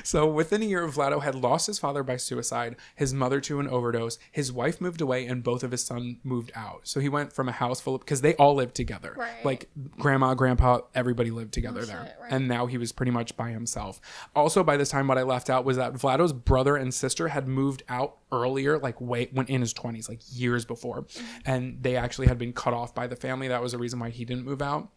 So within a year, Vlado had lost his father by suicide, his mother to an overdose, his wife moved away, and both of his sons moved out. So he went from a house full of, because they all lived together. Right. Like grandma, grandpa, everybody lived together there. Shit, right. And now he was pretty much by himself. Also, by this time, what I left out was that Vlado's brother and sister had moved out earlier, like when in his 20s, like years before. And they actually had been cut off by the family. That was the reason why he didn't move out.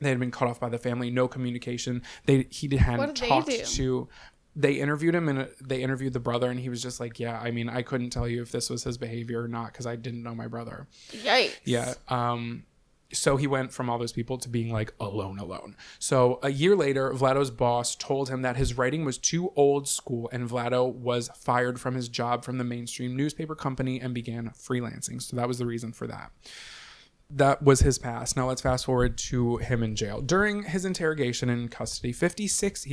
They had been cut off by the family, no communication. He hadn't talked to. They interviewed him, and they interviewed the brother, and he was just like, "Yeah, I mean, I couldn't tell you if this was his behavior or not because I didn't know my brother." Yikes. Yeah. So he went from all those people to being like alone. So a year later, Vlado's boss told him that his writing was too old school, and Vlado was fired from his job from the mainstream newspaper company and began freelancing. So that was the reason for that. That was his past. Now let's fast forward to him in jail. During his interrogation in custody, he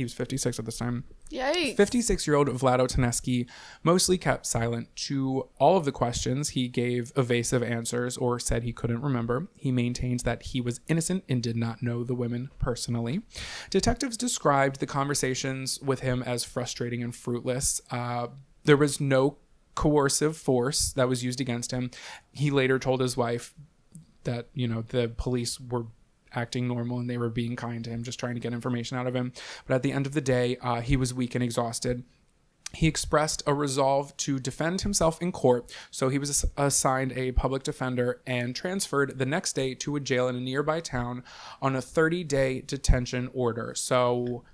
was 56 at this time. Yikes. 56-year-old Vlado Teneski mostly kept silent to all of the questions. He gave evasive answers or said he couldn't remember. He maintained that he was innocent and did not know the women personally. Detectives described the conversations with him as frustrating and fruitless. There was no coercive force that was used against him. He later told his wife that, the police were acting normal and they were being kind to him, just trying to get information out of him. But at the end of the day, he was weak and exhausted. He expressed a resolve to defend himself in court, so he was assigned a public defender and transferred the next day to a jail in a nearby town on a 30-day detention order. So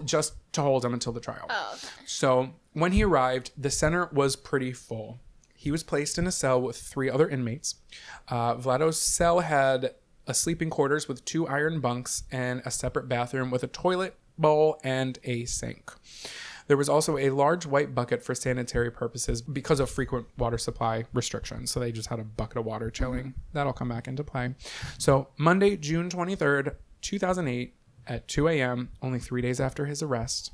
just to hold him until the trial. Oh, okay. So when he arrived, the center was pretty full. He was placed in a cell with 3 other inmates. Vlado's cell had a sleeping quarters with 2 iron bunks and a separate bathroom with a toilet bowl and a sink. There was also a large white bucket for sanitary purposes because of frequent water supply restrictions. So they just had a bucket of water chilling. That'll come back into play. So Monday, June 23rd, 2008 at 2 a.m., only 3 days after his arrest,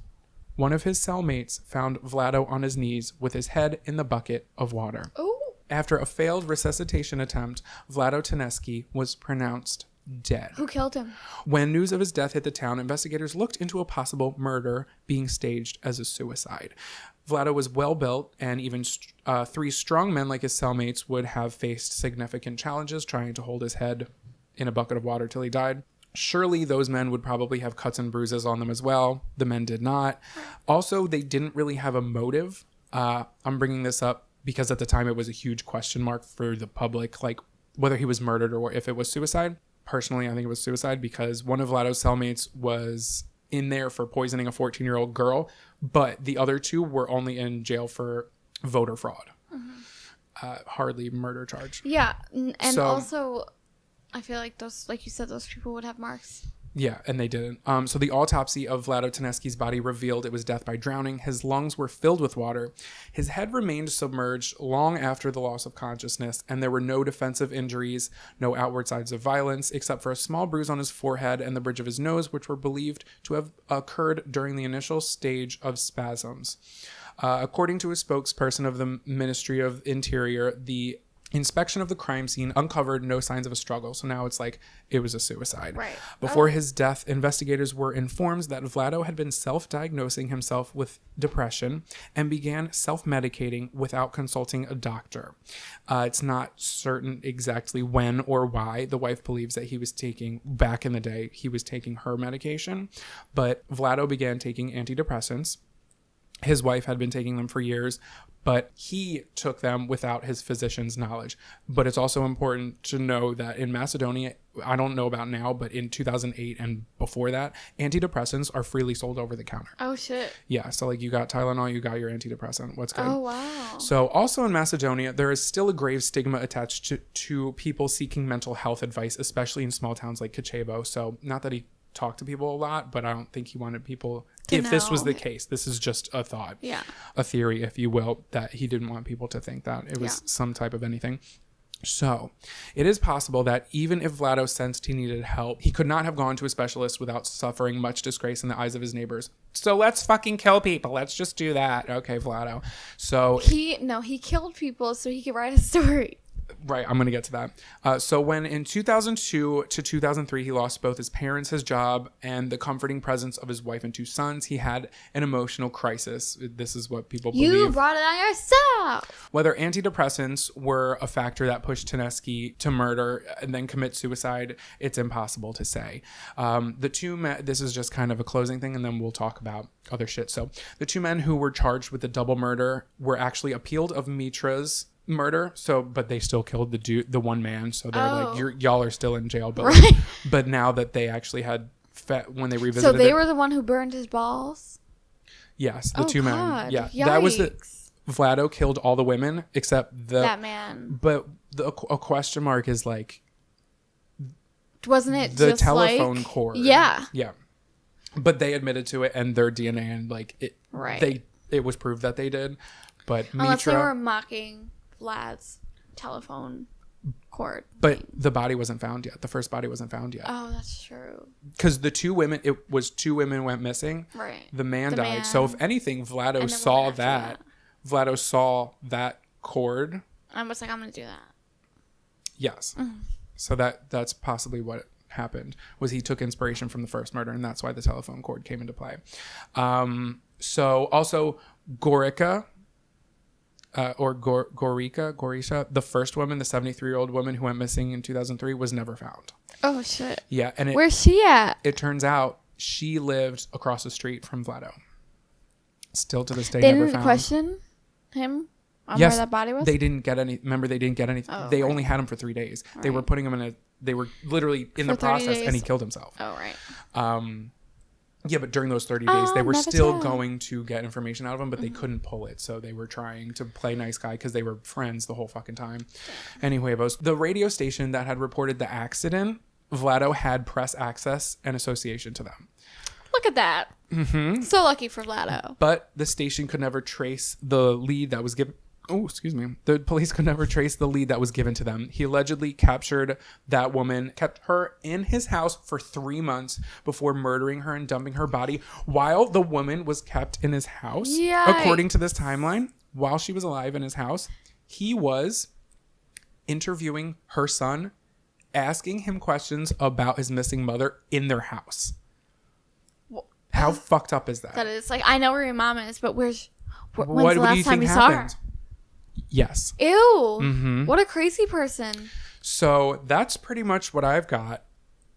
one of his cellmates found Vlado on his knees with his head in the bucket of water. Ooh. After a failed resuscitation attempt, Vlado Teneski was pronounced dead. Who killed him? When news of his death hit the town, investigators looked into a possible murder being staged as a suicide. Vlado was well built, and even 3 strong men like his cellmates would have faced significant challenges trying to hold his head in a bucket of water till he died. Surely those men would probably have cuts and bruises on them as well. The men did not. Also, they didn't really have a motive. I'm bringing this up because at the time it was a huge question mark for the public, like whether he was murdered or if it was suicide. Personally, I think it was suicide because one of Vlado's cellmates was in there for poisoning a 14-year-old girl, but the other 2 were only in jail for voter fraud. Hardly murder charge. Yeah, and also I feel like those, like you said, those people would have marks. Yeah, and they didn't. So the autopsy of Vlado Teneski's body revealed it was death by drowning. His lungs were filled with water. His head remained submerged long after the loss of consciousness, and there were no defensive injuries, no outward signs of violence, except for a small bruise on his forehead and the bridge of his nose, which were believed to have occurred during the initial stage of spasms. According to a spokesperson of the Ministry of Interior, the inspection of the crime scene uncovered no signs of a struggle. So now it's like it was a suicide. Right. Before his death, investigators were informed that Vlado had been self-diagnosing himself with depression and began self-medicating without consulting a doctor. It's not certain exactly when or why. The wife believes that he was taking, back in the day, he was taking her medication. But Vlado began taking antidepressants. His wife had been taking them for years, but he took them without his physician's knowledge. But it's also important to know that in Macedonia, I don't know about now, but in 2008 and before that, antidepressants are freely sold over the counter. Oh, shit. Yeah, so like you got Tylenol, you got your antidepressant. What's good? Oh, wow. So also in Macedonia, there is still a grave stigma attached to people seeking mental health advice, especially in small towns like Kočevo. So not that he talked to people a lot, but I don't think he wanted people, if this was the case, this is just a thought, a theory, if you will, that he didn't want people to think that it was some type of anything. So it is possible that even if Vlado sensed he needed help, he could not have gone to a specialist without suffering much disgrace in the eyes of his neighbors. So let's fucking kill people. Let's just do that. Okay, Vlado. So he killed people so he could write a story. Right, I'm going to get to that. So when in 2002 to 2003, he lost both his parents, his job, and the comforting presence of his wife and 2 sons, he had an emotional crisis. This is what people believe. You brought it on yourself. Whether antidepressants were a factor that pushed Tedeschi to murder and then commit suicide, it's impossible to say. The 2 men, this is just kind of a closing thing, and then we'll talk about other shit. So the 2 men who were charged with the double murder were actually appealed of Mitra's murder, but they still killed the one man, so they're like, y'all are still in jail, but right. But now that they actually had when they revisited, so they were the one who burned his balls. Yes, the 2 men. Yeah, Yikes. that was Vlado killed all the women except that man. But a question mark is like, wasn't it the just telephone cord? Yeah. But they admitted to it, and their DNA and like it. Right. It was proved that they did, but unless Mitra, they were mocking Vlad's telephone cord. But the body wasn't found yet. The first body wasn't found yet. Oh, that's true. Because the 2 women, it was 2 women went missing. Right. The man died. So if anything, Vlado saw that. Vlado saw that cord. I was like, I'm going to do that. Yes. Mm-hmm. So that's possibly what happened, was he took inspiration from the first murder, and that's why the telephone cord came into play. So also Gorica, Gorisha, the first woman, the 73-year-old woman who went missing in 2003, was never found. Oh, shit. Yeah. And where's she at? It turns out she lived across the street from Vlado. Still to this day, they never didn't found. question him on yes, where that body was? They didn't get any. Remember, they didn't get anything. They only had him for 3 days. Right. They were putting him they were literally in the process, and he killed himself. Oh, right. Yeah, but during those 30 days, they were still going to get information out of him, but they couldn't pull it. So they were trying to play nice guy because they were friends the whole fucking time. Anyway, the radio station that had reported the accident, Vlado had press access and association to them. Look at that. Mm-hmm. So lucky for Vlado. But the station could never trace the lead that was given. Oh, excuse me. The police could never trace the lead that was given to them. He allegedly captured that woman, kept her in his house for 3 months before murdering her and dumping her body while the woman was kept in his house. Yikes. According to this timeline, while she was alive in his house, he was interviewing her son, asking him questions about his missing mother in their house. How fucked up is that? That is. Like, I know where your mom is, but when's the what do last you time think you happened? saw her? Yes. Ew. Mm-hmm. What a crazy person. So that's pretty much what I've got.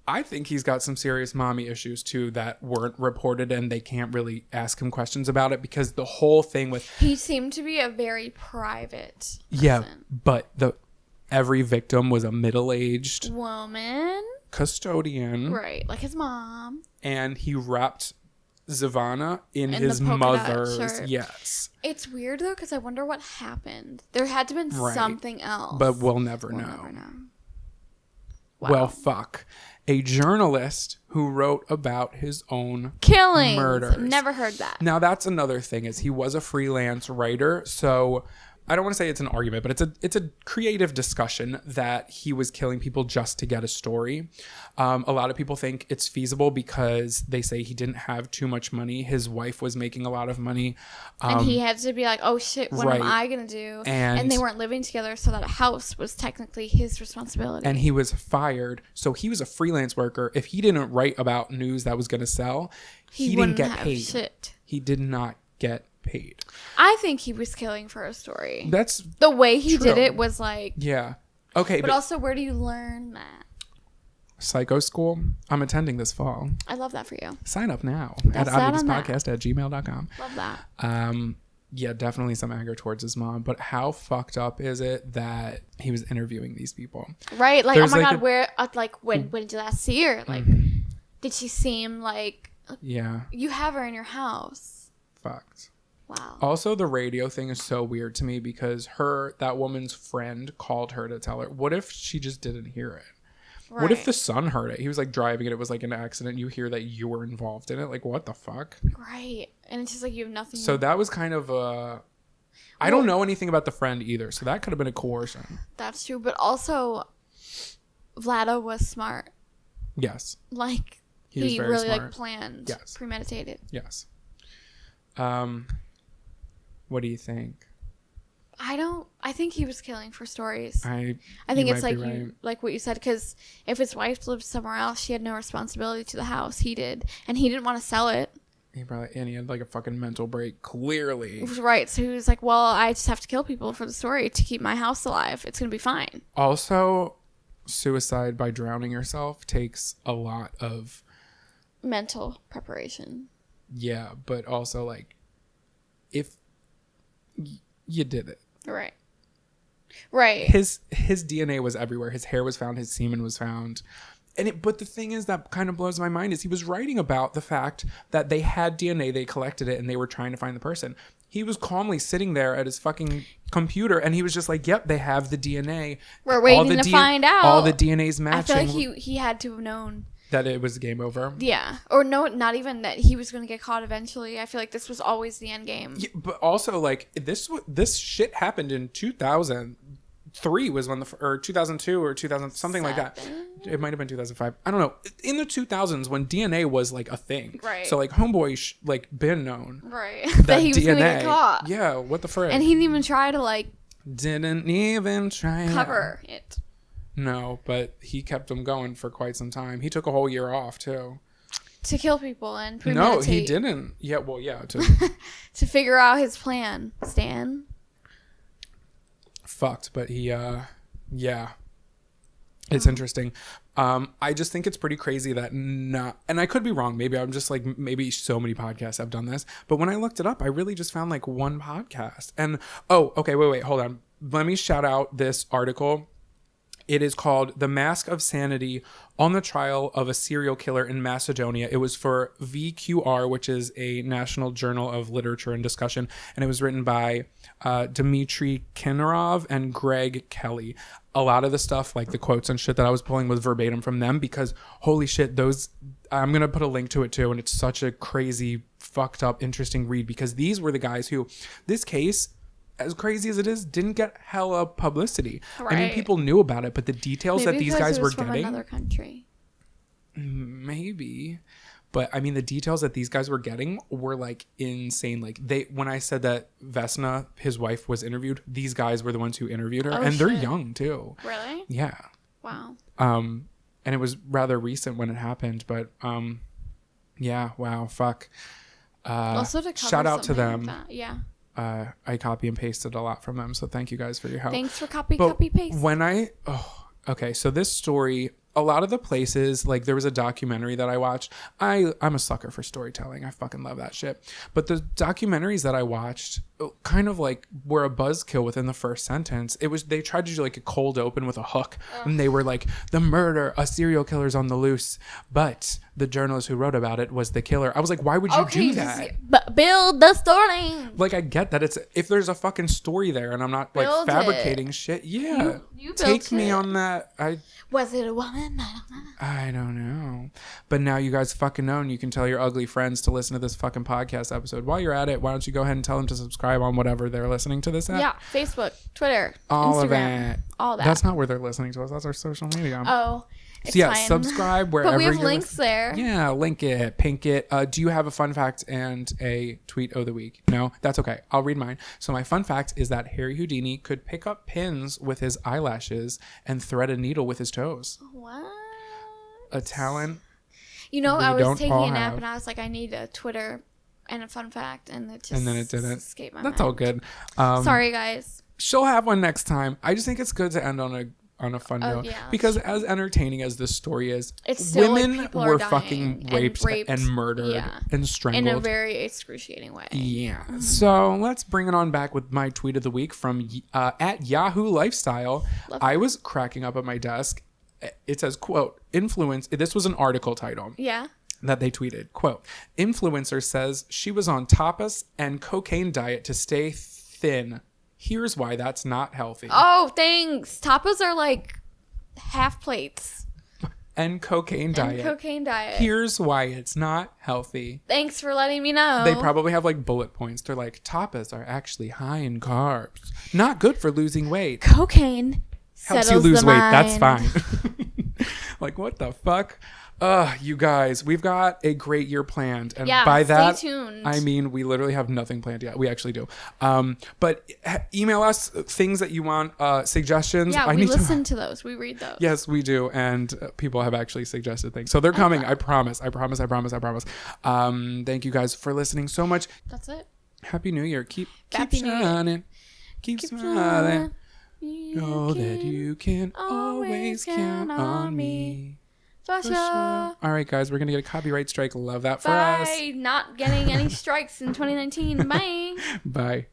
I think he's got some serious mommy issues too that weren't reported, and they can't really ask him questions about it because the whole thing with... He seemed to be a very private person. Yeah, but every victim was a middle-aged... woman. Custodian. Right, like his mom. And he wrapped Zavana in his mother's... Shirt. Yes. It's weird though, because I wonder what happened. There had to have been something else. But we'll never know. Wow. Well, fuck. A journalist who wrote about his own killings. Murders. I've never heard that. Now, that's another thing, is he was a freelance writer, so... I don't want to say it's an argument, but it's a creative discussion that he was killing people just to get a story. A lot of people think it's feasible because they say he didn't have too much money. His wife was making a lot of money. And he had to be like, oh shit, what am I going to do? And they weren't living together, so that a house was technically his responsibility. And he was fired. So he was a freelance worker. If he didn't write about news that was going to sell, he didn't get paid. Shit. He did not get paid. I think he was killing for a story. That's the way he true. did it was like, yeah, okay, but also, where do you learn that? psycho school I'm attending this fall. I love that for you. Sign up now That's at sad on that. odditiespodcast@gmail.com. Love that. Yeah, definitely some anger towards his mom. But how fucked up is it that he was interviewing these people? Right. Like, There's oh my like God, where, like, when did I see her? Like, did she seem like, Yeah, you have her in your house? fucked. Wow. Also, the radio thing is so weird to me because that woman's friend called her to tell her. What if she just didn't hear it? Right. What if the son heard it? He was like driving it. It was like an accident. You hear that you were involved in it. Like, what the fuck? Right. And it's just like you have nothing. So that was kind of I don't know anything about the friend either. So that could have been a coercion. That's true. But also, Vlado was smart. Yes. Like, He was he very really smart. like planned, Yes. premeditated. Yes. What do you think? I think he was killing for stories. I think you it's might like be right. like what you said, because if his wife lived somewhere else, she had no responsibility to the house. He did, and he didn't want to sell it. He had like a fucking mental break. Clearly. Right. So he was like, "Well, I just have to kill people for the story to keep my house alive. It's gonna be fine." Also, suicide by drowning yourself takes a lot of Mental preparation. yeah, but also like if you did it. Right. Right. His DNA was everywhere. His hair was found. His semen was found. But the thing is that kind of blows my mind is he was writing about the fact that they had DNA, they collected it, and they were trying to find the person. He was calmly sitting there at his fucking computer, and he was just like, "Yep, they have the DNA. We're waiting to find out. All the DNA's I matching." feel like he had to have known that it was game over. Yeah. Or no, not even that he was going to get caught eventually. I feel like this was always the end game. Yeah, but also, like, this shit happened in 2003 was when or 2002 or 2000, something like that. It might have been 2005. I don't know. In the 2000s when DNA was, like, a thing. Right. So, like, homeboy, been known. Right. that he was going to get caught. Yeah, what the frick? And he didn't even try to, like... Didn't even try cover it. No, but he kept them going for quite some time. He took a whole year off, too. To kill people and premeditate. No, he didn't. Yeah, well, yeah. To figure out his plan, Stan. Fucked, but he, yeah. It's interesting. I just think it's pretty crazy that and I could be wrong. Maybe I'm just like, maybe so many podcasts have done this. But when I looked it up, I really just found like one podcast. And, oh, okay, wait, hold on. Let me shout out this article. It is called The Mask of Sanity on the Trial of a Serial Killer in Macedonia. It was for VQR, which is a national journal of literature and discussion. And it was written by Dmitry Kinarov and Greg Kelly. A lot of the stuff, like the quotes and shit that I was pulling was verbatim from them because holy shit, I'm going to put a link to it too. And it's such a crazy, fucked up, interesting read because these were the guys who, this case, as crazy as it is, didn't get hella publicity. Right. I mean, people knew about it, but the details that these guys were getting, from another country. Maybe, but I mean, the details that these guys were getting were like insane. Like when I said that Vesna, his wife, was interviewed, these guys were the ones who interviewed her, and they're young too. Really? Yeah. Wow. And it was rather recent when it happened, but yeah. Wow. Fuck. Also, to shout out to them. Like yeah. I copy and pasted a lot from them, so thank you guys for your help. Thanks for copy paste. Okay, so this story, a lot of the places, like there was a documentary that I watched. I'm a sucker for storytelling. I fucking love that shit. But the documentaries that I watched kind of like were a buzzkill within the first sentence. They tried to do like a cold open with a hook. And they were like, the murder, a serial killer's on the loose. But the journalist who wrote about it was the killer. I was like, why would you do that? But build the story. Like, I get that if there's a fucking story there and I'm not like fabricating shit. Yeah. You take me on that. Was it a woman? I don't know. But now you guys fucking know, and you can tell your ugly friends to listen to this fucking podcast episode. While you're at it, why don't you go ahead and tell them to subscribe on whatever they're listening to this at? Yeah, Facebook, Twitter, all Instagram, of that. All that. That's not where they're listening to us. That's our social media. Oh, so yeah, fine. subscribe wherever. But we have links there. Yeah, link it, pink it. Do you have a fun fact and a tweet of the week? No, that's okay. I'll read mine. So my fun fact is that Harry Houdini could pick up pins with his eyelashes and thread a needle with his toes. What? A talent. You know, I was taking a nap and I was like, I need a Twitter and a fun fact, and it just escaped my mind. That's all good. Sorry, guys. She'll have one next time. I just think it's good to end on on a fun Oh, note. yeah, Because as entertaining as this story is, It's still, like, women people were are dying fucking raped and murdered yeah, and strangled. in a very excruciating way. Yeah. So let's bring it on back with my tweet of the week from at Yahoo Lifestyle. I was cracking up at my desk. It says, quote, influence. This was an article title. Yeah. That they tweeted, quote, influencer says she was on tapas and cocaine diet to stay thin. Here's why that's not healthy. Oh, thanks. Tapas are like half plates. And cocaine diet. Here's why it's not healthy. Thanks for letting me know. They probably have like bullet points. They're like, tapas are actually high in carbs. Not good for losing weight. Cocaine Helps you lose weight. That's fine. Like, what the fuck? You guys, we've got a great year planned. And by that, stay tuned. I mean, we literally have nothing planned yet. We actually do. But email us things that you want, suggestions. Yeah, we listen to those. We read those. Yes, we do. And people have actually suggested things. So they're coming. I promise. Thank you guys for listening so much. That's it. Happy New Year. Keep Happy New Year. shining. Keep smiling. Know that you can always count on me. For sure. All right, guys, we're going to get a copyright strike. Love that for us. Bye. Not getting any strikes in 2019. Bye. Bye.